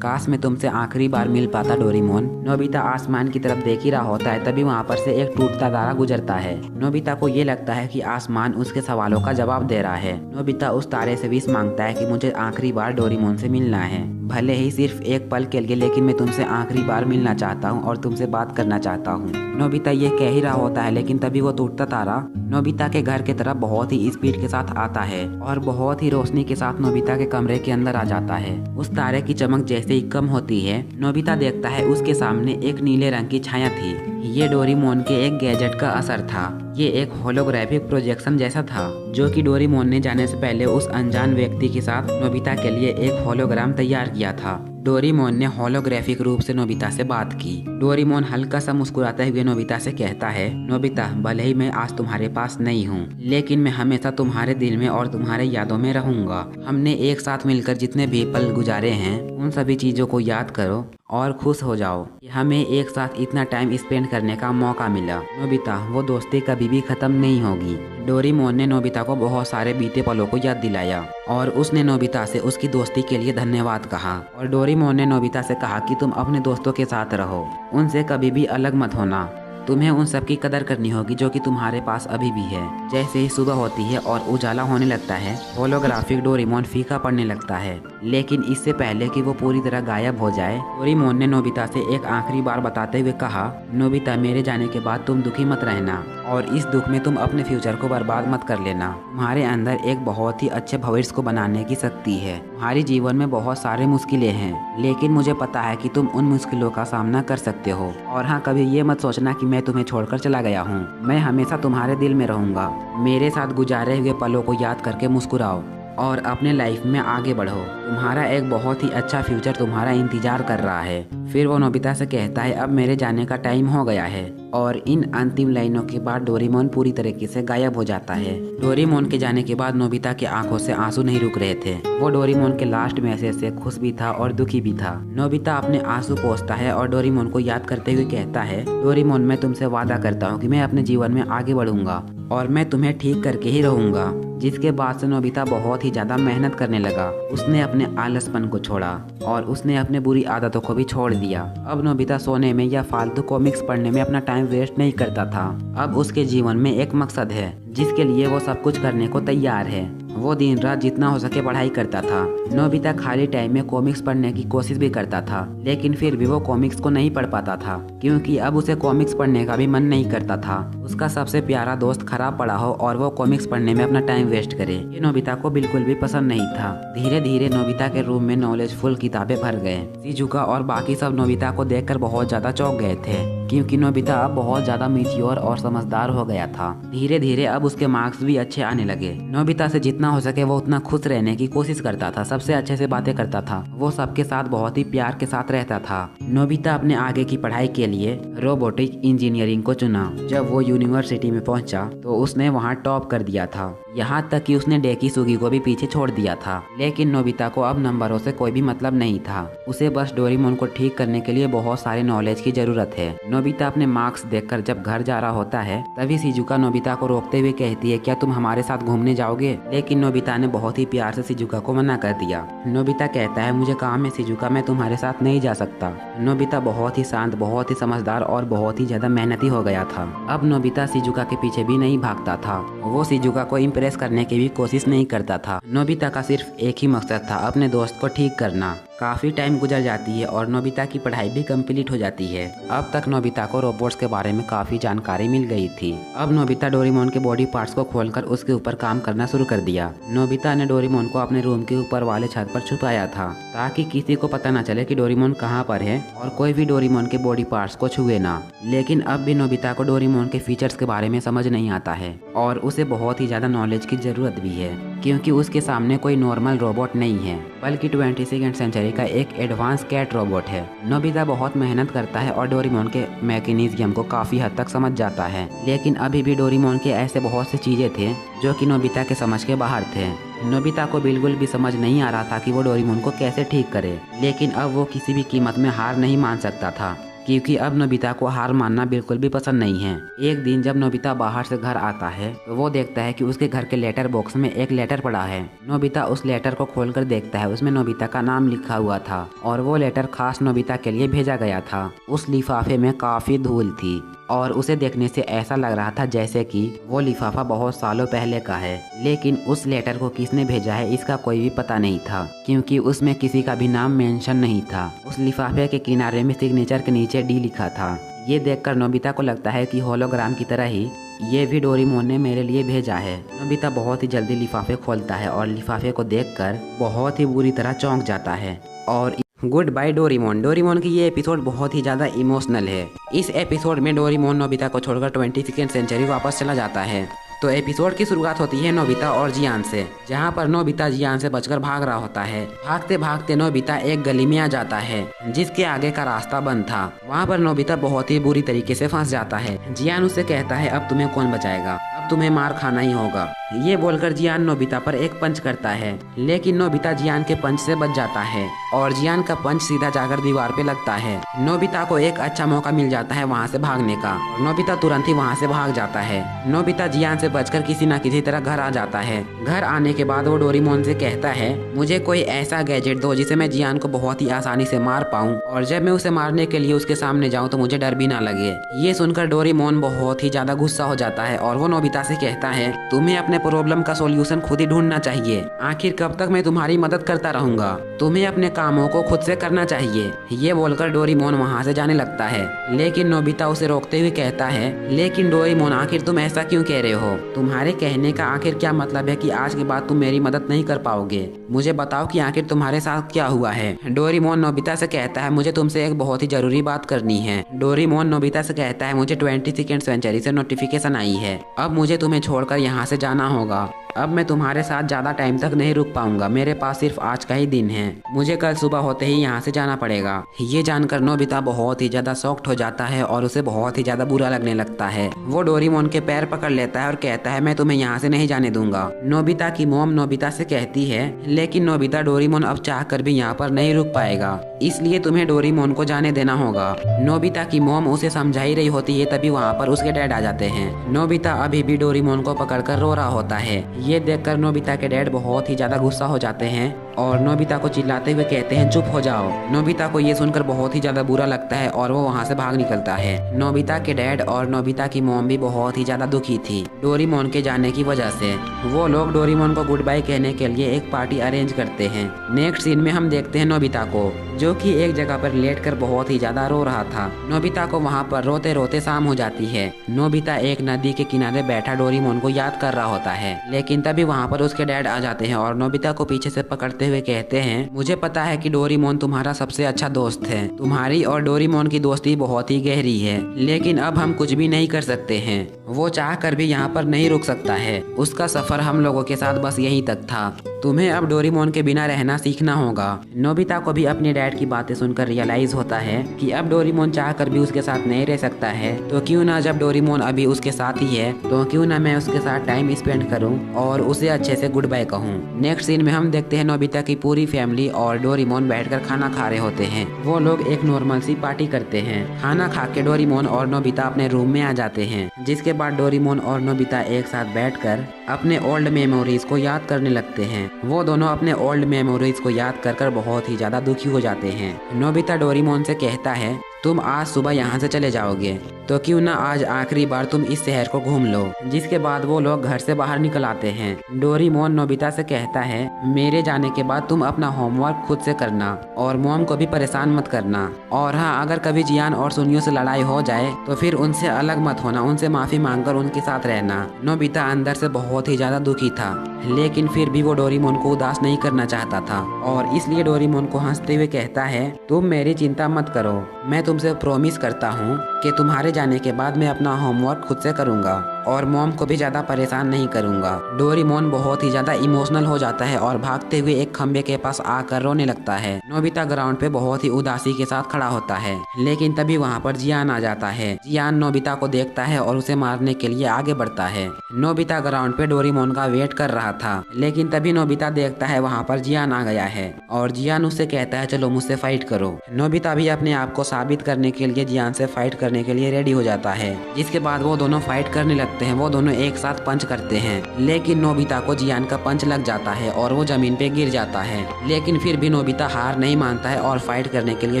[SPEAKER 1] काश मैं तुमसे आखिरी बार मिल पाता डोरेमोन। नोबिता आसमान की तरफ देख ही रहा होता है, तभी वहाँ पर से एक टूटता तारा गुजरता है। नोबिता को ये लगता है कि आसमान उसके सवालों का जवाब दे रहा है। नोबिता उस तारे से विश मांगता है कि मुझे आखिरी बार डोरेमोन से मिलना है, भले ही सिर्फ एक पल के लिए, लेकिन मैं तुमसे आखिरी बार मिलना चाहता हूँ और तुमसे बात करना चाहता हूँ। नोबिता ये कह ही रहा होता है, लेकिन तभी वो टूटता तारा नोबिता के घर के तरफ बहुत ही स्पीड के साथ आता है और बहुत ही रोशनी के साथ नोबिता के कमरे के अंदर आ जाता है। उस तारे की चमक जैसे जैसे ही कम होती है, नोबिता देखता है उसके सामने एक नीले रंग की छाया थी। ये डोरेमोन के एक गैजेट का असर था। ये एक होलोग्राफिक प्रोजेक्शन जैसा था, जो कि डोरेमोन ने जाने से पहले उस अनजान व्यक्ति के साथ नोबिता के लिए एक होलोग्राम तैयार किया था। डोरेमोन ने होलोग्राफिक रूप से नोबिता से बात की। डोरेमोन हल्का सा मुस्कुराते हुए नोबिता से कहता है, नोबिता, भले ही मैं आज तुम्हारे पास नहीं हूँ, लेकिन मैं हमेशा तुम्हारे दिल में और तुम्हारे यादों में रहूंगा। हमने एक साथ मिलकर जितने भी पल गुजारे हैं, उन सभी चीजों को याद करो और खुश हो जाओ। हमें एक साथ इतना टाइम स्पेंड करने का मौका मिला। नोबिता, वो दोस्ती कभी भी खत्म नहीं होगी। डोरेमोन ने नोबिता को बहुत सारे बीते पलों को याद दिलाया और उसने नोबिता से उसकी दोस्ती के लिए धन्यवाद कहा। और डोरेमोन ने नोबिता से कहा कि तुम अपने दोस्तों के साथ रहो, उनसे कभी भी अलग मत होना। तुम्हें उन सब की कदर करनी होगी जो कि तुम्हारे पास अभी भी है। जैसे ही सुबह होती है और उजाला होने लगता है, होलोग्राफिक डोरेमोन फीका पड़ने लगता है। लेकिन इससे पहले कि वो पूरी तरह गायब हो जाए, डोरेमोन ने नोबिता से एक आखिरी बार बताते हुए कहा, नोबिता, मेरे जाने के बाद तुम दुखी मत रहना और इस दुख में तुम अपने फ्यूचर को बर्बाद मत कर लेना। तुम्हारे अंदर एक बहुत ही अच्छे भविष्य को बनाने की शक्ति है। तुम्हारे जीवन में बहुत सारे मुश्किलें हैं, लेकिन मुझे पता है कि तुम उन मुश्किलों का सामना कर सकते हो। और हाँ, कभी ये मत सोचना कि मैं तुम्हें छोड़कर चला गया हूँ। मैं हमेशा तुम्हारे दिल में रहूंगा। मेरे साथ गुजारे हुए पलों को याद करके मुस्कुराओ और अपने लाइफ में आगे बढ़ो। तुम्हारा एक बहुत ही अच्छा फ्यूचर तुम्हारा इंतजार कर रहा है। फिर वो नोबिता से कहता है, अब मेरे जाने का टाइम हो गया है। और इन अंतिम लाइनों के बाद डोरेमोन पूरी तरीके से गायब हो जाता है। डोरेमोन के जाने के बाद नोबिता की आंखों से आंसू नहीं रुक रहे थे। वो डोरेमोन के लास्ट मैसेज से खुश भी था और दुखी भी था। नोबिता अपने आंसू पोंछता है और डोरेमोन को याद करते हुए कहता है, डोरेमोन, मैं तुमसे वादा करता हूँ कि मैं अपने जीवन में आगे बढ़ूंगा और मैं तुम्हें ठीक करके ही रहूंगा। जिसके बाद से नोबिता बहुत ही ज्यादा मेहनत करने लगा। उसने अपने आलसपन को छोड़ा और उसने अपने बुरी आदतों को भी छोड़ दिया। अब नोबिता सोने में या फालतू कॉमिक्स पढ़ने में अपना टाइम वेस्ट नहीं करता था। अब उसके जीवन में एक मकसद है जिसके लिए वो सब कुछ करने को तैयार है। वो दिन रात जितना हो सके पढ़ाई करता था। नोबिता खाली टाइम में कॉमिक्स पढ़ने की कोशिश भी करता था, लेकिन फिर भी वो कॉमिक्स को नहीं पढ़ पाता था, क्योंकि अब उसे कॉमिक्स पढ़ने का भी मन नहीं करता था। उसका सबसे प्यारा दोस्त खराब पढ़ा हो और वो कॉमिक्स पढ़ने में अपना टाइम वेस्ट करे, ये नोबिता को बिल्कुल भी पसंद नहीं था। धीरे धीरे नोबिता के रूम में नॉलेजफुल किताबें भर गए। शिजुका और बाकी सब नोबिता को देखकर बहुत ज्यादा चौंक गए थे, क्योंकि नोबिता अब बहुत ज्यादा मैच्योर और समझदार हो गया था। धीरे धीरे अब उसके मार्क्स भी अच्छे आने लगे। नोबिता से जितना हो सके वो उतना खुश रहने की कोशिश करता था, सबसे अच्छे से बातें करता था। वो सबके साथ बहुत ही प्यार के साथ रहता था। नोबिता अपने आगे की पढ़ाई के लिए रोबोटिक इंजीनियरिंग को चुना। जब वो यूनिवर्सिटी में पहुंचा तो उसने वहां टॉप कर दिया था, यहाँ तक कि उसने डेकी सुगी को भी पीछे छोड़ दिया था। लेकिन नोबिता को अब नंबरों से कोई भी मतलब नहीं था। उसे बस डोरेमोन को ठीक करने के लिए बहुत सारे नॉलेज की जरूरत है। नोबिता अपने मार्क्स देखकर जब घर जा रहा होता है, तभी शिजुका नोबिता को रोकते हुए कहती है, क्या तुम हमारे साथ घूमने जाओगे? लेकिन नोबिता ने बहुत ही प्यार से शिजुका को मना कर दिया। नोबिता कहता है, मुझे काम है शिजुका, मैं तुम्हारे साथ नहीं जा सकता। नोबिता बहुत ही शांत, बहुत ही समझदार और बहुत ही ज्यादा मेहनती हो गया था। अब नोबिता शिजुका के पीछे भी नहीं भागता था। वो शिजुका को इम्प्रेस करने की भी कोशिश नहीं करता था। नोबिता का सिर्फ एक ही मकसद था, अपने दोस्त को ठीक करना। काफी टाइम गुजर जाती है और नोबिता की पढ़ाई भी कंप्लीट हो जाती है। अब तक नोबिता को रोबोट्स के बारे में काफी जानकारी मिल गई थी। अब नोबिता डोरेमोन के बॉडी पार्ट्स को खोलकर उसके ऊपर काम करना शुरू कर दिया। नोबिता ने डोरेमोन को अपने रूम के ऊपर वाले छत पर छुपाया था, ताकि किसी को पता न चले कि डोरेमोन कहाँ पर है और कोई भी डोरेमोन के बॉडी पार्ट्स को छुए ना। लेकिन अब भी नोबिता को डोरेमोन के फीचर्स के बारे में समझ नहीं आता है और उसे बहुत ही ज्यादा नॉलेज की जरूरत भी है, क्योंकि उसके सामने कोई नॉर्मल रोबोट नहीं है, बल्कि 22वीं सेंचुरी का एक एडवांस कैट रोबोट है। नोबिता बहुत मेहनत करता है और डोरेमोन के मैकेनिज्म को काफी हद तक समझ जाता है, लेकिन अभी भी डोरेमोन के ऐसे बहुत सी चीजें थे जो कि नोबिता के समझ के बाहर थे। नोबिता को बिल्कुल भी समझ नहीं आ रहा था कि वो डोरेमोन को कैसे ठीक करे, लेकिन अब वो किसी भी कीमत में हार नहीं मान सकता था, क्योंकि अब नोबिता को हार मानना बिल्कुल भी पसंद नहीं है। एक दिन जब नोबिता बाहर से घर आता है तो वो देखता है कि उसके घर के लेटर बॉक्स में एक लेटर पड़ा है। नोबिता उस लेटर को खोलकर देखता है, उसमें नोबिता का नाम लिखा हुआ था और वो लेटर खास नोबिता के लिए भेजा गया था। उस लिफाफे में काफी धूल थी और उसे देखने से ऐसा लग रहा था जैसे कि वो लिफाफा बहुत सालों पहले का है। लेकिन उस लेटर को किसने भेजा है इसका कोई भी पता नहीं था, क्योंकि उसमें किसी का भी नाम मेंशन नहीं था। उस लिफाफे के किनारे में सिग्नेचर के नीचे डी लिखा था। ये देखकर नोबिता को लगता है कि होलोग्राम की तरह ही ये भी डोरेमोन ने मेरे लिए भेजा है। नोबिता बहुत ही जल्दी लिफाफे खोलता है और लिफाफे को देखकर बहुत ही बुरी तरह चौंक जाता है और गुड बाय डोरेमोन। डोरेमोन की ये एपिसोड बहुत ही ज़्यादा इमोशनल है। इस एपिसोड में डोरेमोन नोबिता को छोड़कर 22वीं सेंचुरी वापस चला जाता है। तो एपिसोड की शुरुआत होती है नोबिता और जियान से, जहाँ पर नोबिता जियान से बचकर भाग रहा होता है। भागते भागते नोबिता एक गली में आ जाता है जिसके आगे का रास्ता बंद था। वहाँ पर नोबिता बहुत ही बुरी तरीके से फंस जाता है। जियान उससे कहता है अब तुम्हें कौन बचाएगा, अब तुम्हें मार खाना ही होगा। ये बोलकर जियान नोबिता पर एक पंच करता है, लेकिन नोबिता जियान के पंच से बच जाता है और जियान का पंच सीधा जाकर दीवार पे लगता है। नोबिता को एक अच्छा मौका मिल जाता है वहाँ से भागने का। नोबिता तुरंत ही वहाँ से भाग जाता है। नोबिता जियान से बचकर किसी न किसी तरह घर आ जाता है। घर आने के बाद वो डोरेमोन से कहता है मुझे कोई ऐसा गैजेट दो जिसे मैं जियान को बहुत ही आसानी से मार पाऊँ, और जब मैं उसे मारने के लिए उसके सामने जाऊँ तो मुझे डर भी ना लगे। ये सुनकर डोरेमोन बहुत ही ज्यादा गुस्सा हो जाता है और वो नोबिता से कहता है तुम्हें अपने प्रॉब्लम का सॉल्यूशन खुद ही ढूंढना चाहिए। आखिर कब तक मैं तुम्हारी मदद करता रहूंगा, तुम्हें अपने कामों को खुद से करना चाहिए। ये बोलकर डोरेमोन वहाँ से जाने लगता है, लेकिन नोबिता उसे रोकते हुए कहता है लेकिन डोरेमोन आखिर तुम ऐसा क्यों कह रहे हो, तुम्हारे कहने का आखिर क्या मतलब है कि आज के बाद तुम मेरी मदद नहीं कर पाओगे। मुझे बताओ कि आखिर तुम्हारे साथ क्या हुआ है। डोरेमोन नोबिता से कहता है मुझे तुमसे एक बहुत ही जरूरी बात करनी है। डोरेमोन नोबिता से कहता है मुझे 22वीं सेंचुरी से नोटिफिकेशन आई है, अब मुझे तुम्हें छोड़कर यहाँ से जाना होगा। अब मैं तुम्हारे साथ ज्यादा टाइम तक नहीं रुक पाऊंगा, मेरे पास सिर्फ आज का ही दिन है, मुझे कल सुबह होते ही यहाँ से जाना पड़ेगा। ये जानकर नोबिता बहुत ही ज्यादा शॉक्ड हो जाता है और उसे बहुत ही ज्यादा बुरा लगने लगता है। वो डोरेमोन के पैर पकड़ लेता है और कहता है मैं तुम्हें यहाँ से नहीं जाने दूंगा। नोबिता की मॉम नोबिता से कहती है लेकिन नोबिता डोरेमोन अब चाह कर भी यहाँ पर नहीं रुक पाएगा, इसलिए तुम्हें डोरेमोन को जाने देना होगा। नोबिता की मॉम उसे समझा ही रही होती है, तभी वहाँ पर उसके डैड आ जाते हैं। नोबिता अभी भी डोरेमोन को पकड़कर रो रहा होता है। ये देखकर नोबिता के डैड बहुत ही ज्यादा गुस्सा हो जाते हैं और नोबिता को चिल्लाते हुए कहते हैं चुप हो जाओ। नोबिता को ये सुनकर बहुत ही ज्यादा बुरा लगता है और वो वहाँ से भाग निकलता है। नोबिता के डैड और नोबिता की मॉम भी बहुत ही ज्यादा दुखी थी डोरेमोन के जाने की वजह से। वो लोग डोरेमोन को गुड बाय कहने के लिए एक पार्टी अरेंज करते हैं। नेक्स्ट सीन में हम देखते हैं नोबिता को, जो कि एक जगह पर लेटकर बहुत ही ज्यादा रो रहा था। नोबिता को वहाँ पर रोते रोते शाम हो जाती है। नोबिता एक नदी के किनारे बैठा डोरेमोन को याद कर रहा होता है, लेकिन तभी वहाँ पर उसके डैड आ जाते हैं और नोबिता को पीछे से पकड़ते हुए कहते हैं मुझे पता है कि डोरेमोन तुम्हारा सबसे अच्छा दोस्त है, तुम्हारी और डोरेमोन की दोस्ती बहुत ही गहरी है, लेकिन अब हम कुछ भी नहीं कर सकते हैं। वो चाह कर भी यहाँ पर नहीं रुक सकता है, उसका सफर हम लोगों के साथ बस यहीं तक था। तुम्हें अब डोरेमोन के बिना रहना सीखना होगा। नोबिता को भी अपने डैड की बातें सुनकर रियलाइज होता है कि अब डोरेमोन चाह कर भी उसके साथ नहीं रह सकता है, तो क्यों ना जब डोरेमोन अभी उसके साथ ही है तो क्यों ना मैं उसके साथ टाइम स्पेंड करूं और उसे अच्छे से गुड बाय कहूं। नेक्स्ट सीन में हम देखते हैं नोबिता की पूरी फैमिली और डोरेमोन बैठकर खाना खा रहे होते हैं। वो लोग एक नॉर्मल सी पार्टी करते हैं। खाना खा के डोरेमोन और नोबिता अपने रूम में आ जाते हैं, जिसके बाद डोरेमोन और नोबिता एक साथ बैठकर अपने ओल्ड मेमोरीज को याद करने लगते हैं। वो दोनों अपने ओल्ड मेमोरीज को याद कर बहुत ही ज्यादा दुखी हो जाते हैं। नोबिता डोरेमोन से कहता है तुम आज सुबह यहाँ से चले जाओगे, तो क्यों ना आज आखिरी बार तुम इस शहर को घूम लो। जिसके बाद वो लोग घर से बाहर निकल आते हैं। डोरेमोन नोबिता से कहता है मेरे जाने के बाद तुम अपना होमवर्क खुद से करना और मॉम को भी परेशान मत करना, और हाँ अगर कभी जियान और सुनियो से लड़ाई हो जाए तो फिर उनसे अलग मत होना, उनसे माफी मांगकर उनके साथ रहना। नोबिता अंदर से बहुत ही ज्यादा दुखी था, लेकिन फिर भी वो डोरेमोन को उदास नहीं करना चाहता था और इसलिए डोरेमोन को हंसते हुए कहता है तुम मेरी चिंता मत करो, मैं तुमसे प्रॉमिस करता हूँ कि तुम्हारे जाने के बाद मैं अपना होमवर्क खुद से करूँगा और मॉम को भी ज्यादा परेशान नहीं करूँगा। डोरेमोन बहुत ही ज्यादा इमोशनल हो जाता है और भागते हुए एक खंबे के पास आकर रोने लगता है। नोबिता ग्राउंड पे बहुत ही उदासी के साथ खड़ा होता है, लेकिन तभी वहाँ पर जियान आ जाता है। जियान नोबिता को देखता है और उसे मारने के लिए आगे बढ़ता है। नोबिता ग्राउंड पे डोरेमोन का वेट कर रहा था, लेकिन तभी नोबिता देखता है वहाँ पर जियान आ गया है और जियान उससे कहता है चलो मुझसे फाइट करो। नोबिता भी अपने आप को साबित करने के लिए जियान से फाइट करने के लिए रेडी हो जाता है। जिसके बाद वो दोनों फाइट करने लगते हैं। वो दोनों एक साथ पंच करते हैं, लेकिन नोबिता को जियान का पंच लग जाता है और वो जमीन पे गिर जाता है। लेकिन फिर भी नोबिता हार नहीं मानता है और फाइट करने के लिए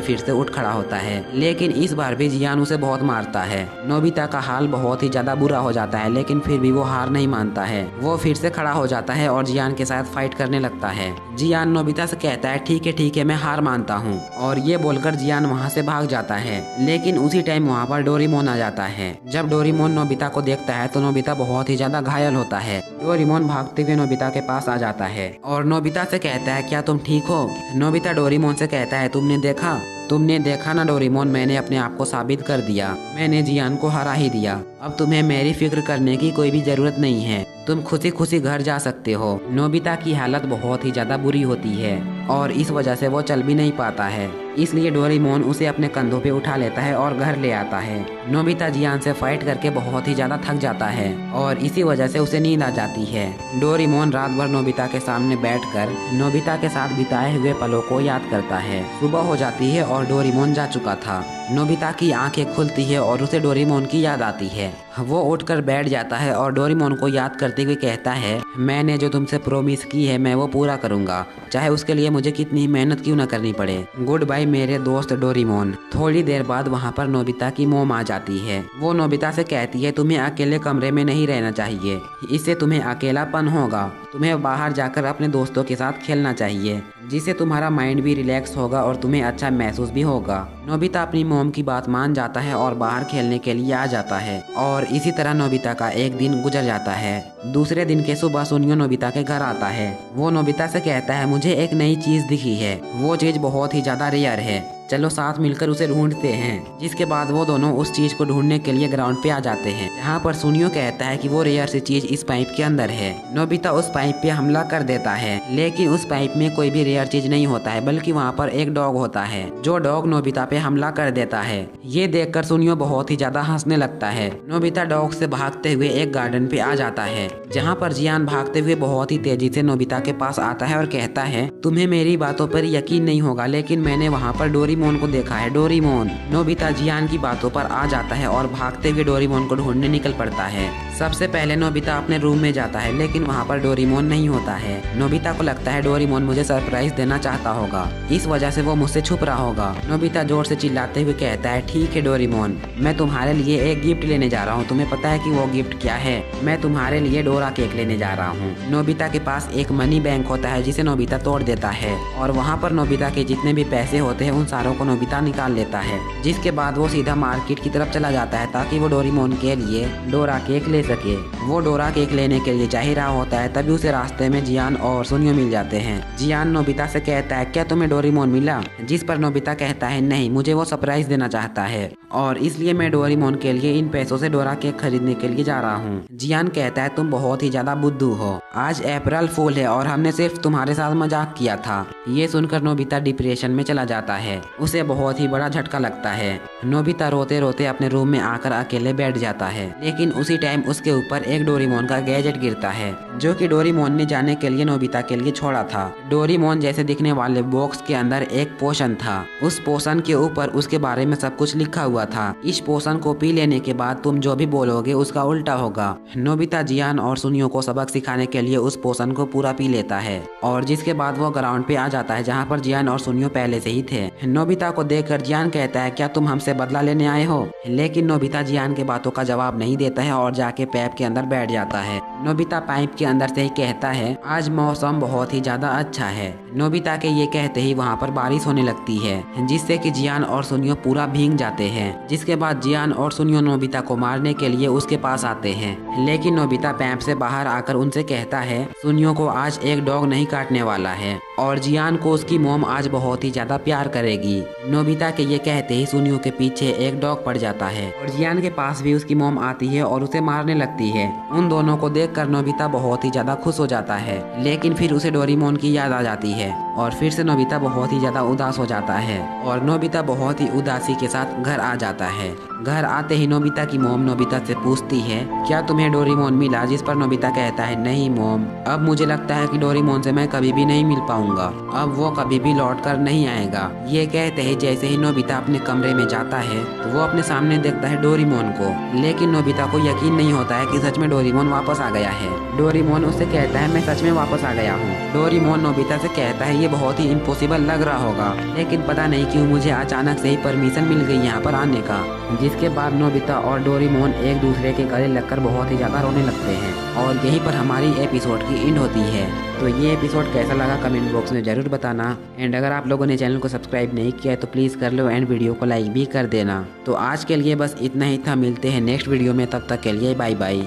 [SPEAKER 1] फिर से उठ खड़ा होता है, लेकिन इस बार भी जियान उसे बहुत मारता है। नोबिता का हाल बहुत ही ज्यादा बुरा हो जाता है, लेकिन फिर भी वो हार नहीं मानता है। वो फिर से खड़ा हो जाता है और जियान के साथ फाइट करने लगता है। जियान नोबिता से कहता है ठीक है मैं हार मानता हूँ, और ये बोलकर जियान वहाँ से भाग जाता है। लेकिन उसी टाइम वहाँ पर डोरेमोन डोरीमोन आ जाता है। जब डोरीमोन नोबिता को देखता है तो नोबिता बहुत ही ज्यादा घायल होता है। डोरीमोन भागते हुए नोबिता के पास आ जाता है और नोबिता से कहता है क्या तुम ठीक हो। नोबिता डोरीमोन से कहता है तुमने देखा ना डोरीमोन, मैंने अपने आप को साबित कर दिया, मैंने जियान को हरा ही दिया। अब तुम्हें मेरी फिक्र करने की कोई भी जरूरत नहीं है, तुम खुशी खुशी घर जा सकते हो। नोबिता की हालत बहुत ही ज्यादा बुरी होती है और इस वजह से वो चल भी नहीं पाता है, इसलिए डोरीमोन उसे अपने कंधों पे उठा लेता है और घर ले आता है। नोबिता जियान से फाइट करके बहुत ही ज्यादा थक जाता है और इसी वजह से उसे नींद आ जाती है। डोरीमोन रात भर नोबिता के सामने बैठकर नोबिता के साथ बिताए हुए पलों को याद करता है। सुबह हो जाती है और डोरीमोन जा चुका था। नोबिता की आंखें खुलती है और उसे डोरीमोन की याद आती है। वो उठकर बैठ जाता है और डोरीमोन को याद करते हुए कहता है, मैंने जो तुमसे प्रॉमिस की है मैं वो पूरा करूंगा, चाहे उसके लिए मुझे कितनी मेहनत क्यों ना करनी पड़े। गुड बाय मेरे दोस्त डोरीमोन। थोड़ी देर बाद वहाँ पर नोबिता की मॉम आ जाती है। वो नोबिता से कहती है तुम्हें अकेले कमरे में नहीं रहना चाहिए, इससे तुम्हें अकेलापन होगा, तुम्हें बाहर जाकर अपने दोस्तों के साथ खेलना चाहिए, जिससे तुम्हारा माइंड भी रिलैक्स होगा और तुम्हें अच्छा महसूस भी होगा। नोबिता अपनी मॉम की बात मान जाता है और बाहर खेलने के लिए आ जाता है और इसी तरह नोबिता का एक दिन गुजर जाता है। दूसरे दिन के सुबह सुनियो नोबिता के घर आता है। वो नोबिता से कहता है मुझे एक नई चीज दिखी है, वो चीज बहुत ही ज्यादा रेयर है, चलो साथ मिलकर उसे ढूंढते हैं। जिसके बाद वो दोनों उस चीज को ढूंढने के लिए ग्राउंड पे आ जाते हैं, जहाँ पर सुनियो कहता है कि वो रेयर सी चीज इस पाइप के अंदर है। नोबिता उस पाइप पे हमला कर देता है, लेकिन उस पाइप में कोई भी रेयर चीज नहीं होता है, बल्कि वहाँ पर एक डॉग होता है। जो डॉग नोबिता पे हमला कर देता है। ये देखकर सुनियो बहुत ही ज्यादा हंसने लगता है। नोबिता डॉग से भागते हुए एक गार्डन पे आ जाता है, जहाँ पर जियान भागते हुए बहुत ही तेजी से नोबिता के पास आता है और कहता है तुम्हें मेरी बातों पर यकीन नहीं होगा, लेकिन मैंने वहाँ पर डोरीमोन को देखा है। डोरीमोन। नोबिता जियान की बातों पर आ जाता है और भागते हुए डोरीमोन को ढूंढने निकल पड़ता है। सबसे पहले नोबिता अपने रूम में जाता है, लेकिन वहाँ पर डोरीमोन नहीं होता है। नोबिता को लगता है डोरीमोन मुझे सरप्राइज देना चाहता होगा, इस वजह से वो मुझसे छुप रहा होगा। नोबिता जोर से चिल्लाते हुए कहता है ठीक है डोरीमोन, मैं तुम्हारे लिए एक गिफ्ट लेने जा रहा हूँ, तुम्हें पता है कि वो गिफ्ट क्या है? मैं तुम्हारे लिए डोरा केक लेने जा रहा हूँ। नोबिता के पास एक मनी बैंक होता है जिसे नोबिता तोड़ देता है और वहाँ पर नोबिता के जितने भी पैसे होते हैं उन सारों को नोबिता निकाल लेता है। जिसके बाद वो सीधा मार्केट की तरफ चला जाता है ताकि वो डोरीमोन के लिए डोरा केक ले सके। वो डोरा केक लेने के लिए जा ही रहा होता है, तभी उसे रास्ते में जियान और सुनियो मिल जाते हैं। जियान नोबिता से कहता है क्या तुम्हें डोरीमोन मिला? जिस पर नोबिता कहता है नहीं, मुझे वो सरप्राइज देना चाहता है और इसलिए मैं डोरीमोन के लिए इन पैसों से डोरा केक खरीदने के लिए जा रहा हूँ। जियान कहता है तुम बहुत ही ज्यादा बुद्धू हो, आज अप्रैल फूल है और हमने सिर्फ तुम्हारे साथ मजाक किया था। ये सुनकर नोबिता डिप्रेशन में चला जाता है, उसे बहुत ही बड़ा झटका लगता है। नोबिता रोते रोते अपने रूम में आकर अकेले बैठ जाता है, लेकिन उसी टाइम उसके ऊपर एक डोरीमोन का गैजेट गिरता है, जो कि डोरीमोन ने जाने के लिए नोबिता के लिए छोड़ा था। डोरीमोन जैसे दिखने वाले बॉक्स के अंदर एक पोशन था। उस पोशन के ऊपर उसके बारे में सब कुछ लिखा हुआ था। इस पोशन को पी लेने के बाद तुम जो भी बोलोगे उसका उल्टा होगा। नोबिता जियान और सुनियो को सबक सिखाने के लिए उस पोशन को पूरा पी लेता है और जिसके बाद वो ग्राउंड पे आ जाता है जहाँ पर जियान और सुनियो पहले से ही थे। नोबिता को देखकर जियान कहता है क्या तुम हमसे बदला लेने आए हो? लेकिन नोबिता जियान के बातों का जवाब नहीं देता है और जाके पाइप के अंदर बैठ जाता है। नोबिता पाइप के अंदर से ही कहता है आज मौसम बहुत ही ज्यादा अच्छा है। नोबिता के ये कहते ही वहाँ पर बारिश होने लगती है, जिससे कि जियान और सुनियो पूरा भीग जाते हैं। जिसके बाद जियान और सुनियो नोबिता को मारने के लिए उसके पास आते हैं, लेकिन नोबिता पाइप से बाहर आकर उनसे कहता है सुनियो को आज एक डॉग नहीं काटने वाला है और जियान को उसकी मॉम आज बहुत ही ज्यादा प्यार करेगी। नोबिता के ये कहते ही सुनियो के पीछे एक डॉग पड़ जाता है और जियान के पास भी उसकी मॉम आती है और उसे मारने लगती है। उन दोनों को देखकर नोबिता बहुत ही ज्यादा खुश हो जाता है, लेकिन फिर उसे डोरीमोन की याद आ जाती है और फिर से नोबिता बहुत ही ज्यादा उदास हो जाता है और नोबिता बहुत ही उदासी के साथ घर आ जाता है। घर आते ही नोबिता की मॉम नोबिता से पूछती है क्या तुम्हें डोरीमोन मिला? जिस पर नोबिता कहता है नहीं मॉम, अब मुझे लगता है कि डोरीमोन से मैं कभी भी नहीं मिल पाऊंगा, अब वो कभी भी लौट कर नहीं आएगा। ये कहते ही जैसे ही नोबिता अपने कमरे में जाता है तो वो अपने सामने देखता है डोरीमोन को, लेकिन नोबिता को यकीन नहीं होता है कि सच में डोरीमोन वापस आ गया है। डोरीमोन उससे कहता है मैं सच में वापस आ गया हूँ। डोरीमोन नोबिता से कहता है ये ये बहुत ही इम्पॉसिबल लग रहा होगा, लेकिन पता नहीं क्यों मुझे अचानक से ही परमिशन मिल गई यहाँ पर आने का। जिसके बाद नोबिता और डोरेमोन एक दूसरे के गले लगकर बहुत ही ज़्यादा रोने लगते हैं और यहीं पर हमारी एपिसोड की एंड होती है। तो ये एपिसोड कैसा लगा कमेंट बॉक्स में ज़रूर बताना। एंड अगर आप लोगों ने चैनल को सब्सक्राइब नहीं किया है तो प्लीज़ कर लो एंड वीडियो को लाइक भी कर देना। तो आज के लिए बस इतना ही था, मिलते हैं नेक्स्ट वीडियो में, तब तक के लिए बाय बाय।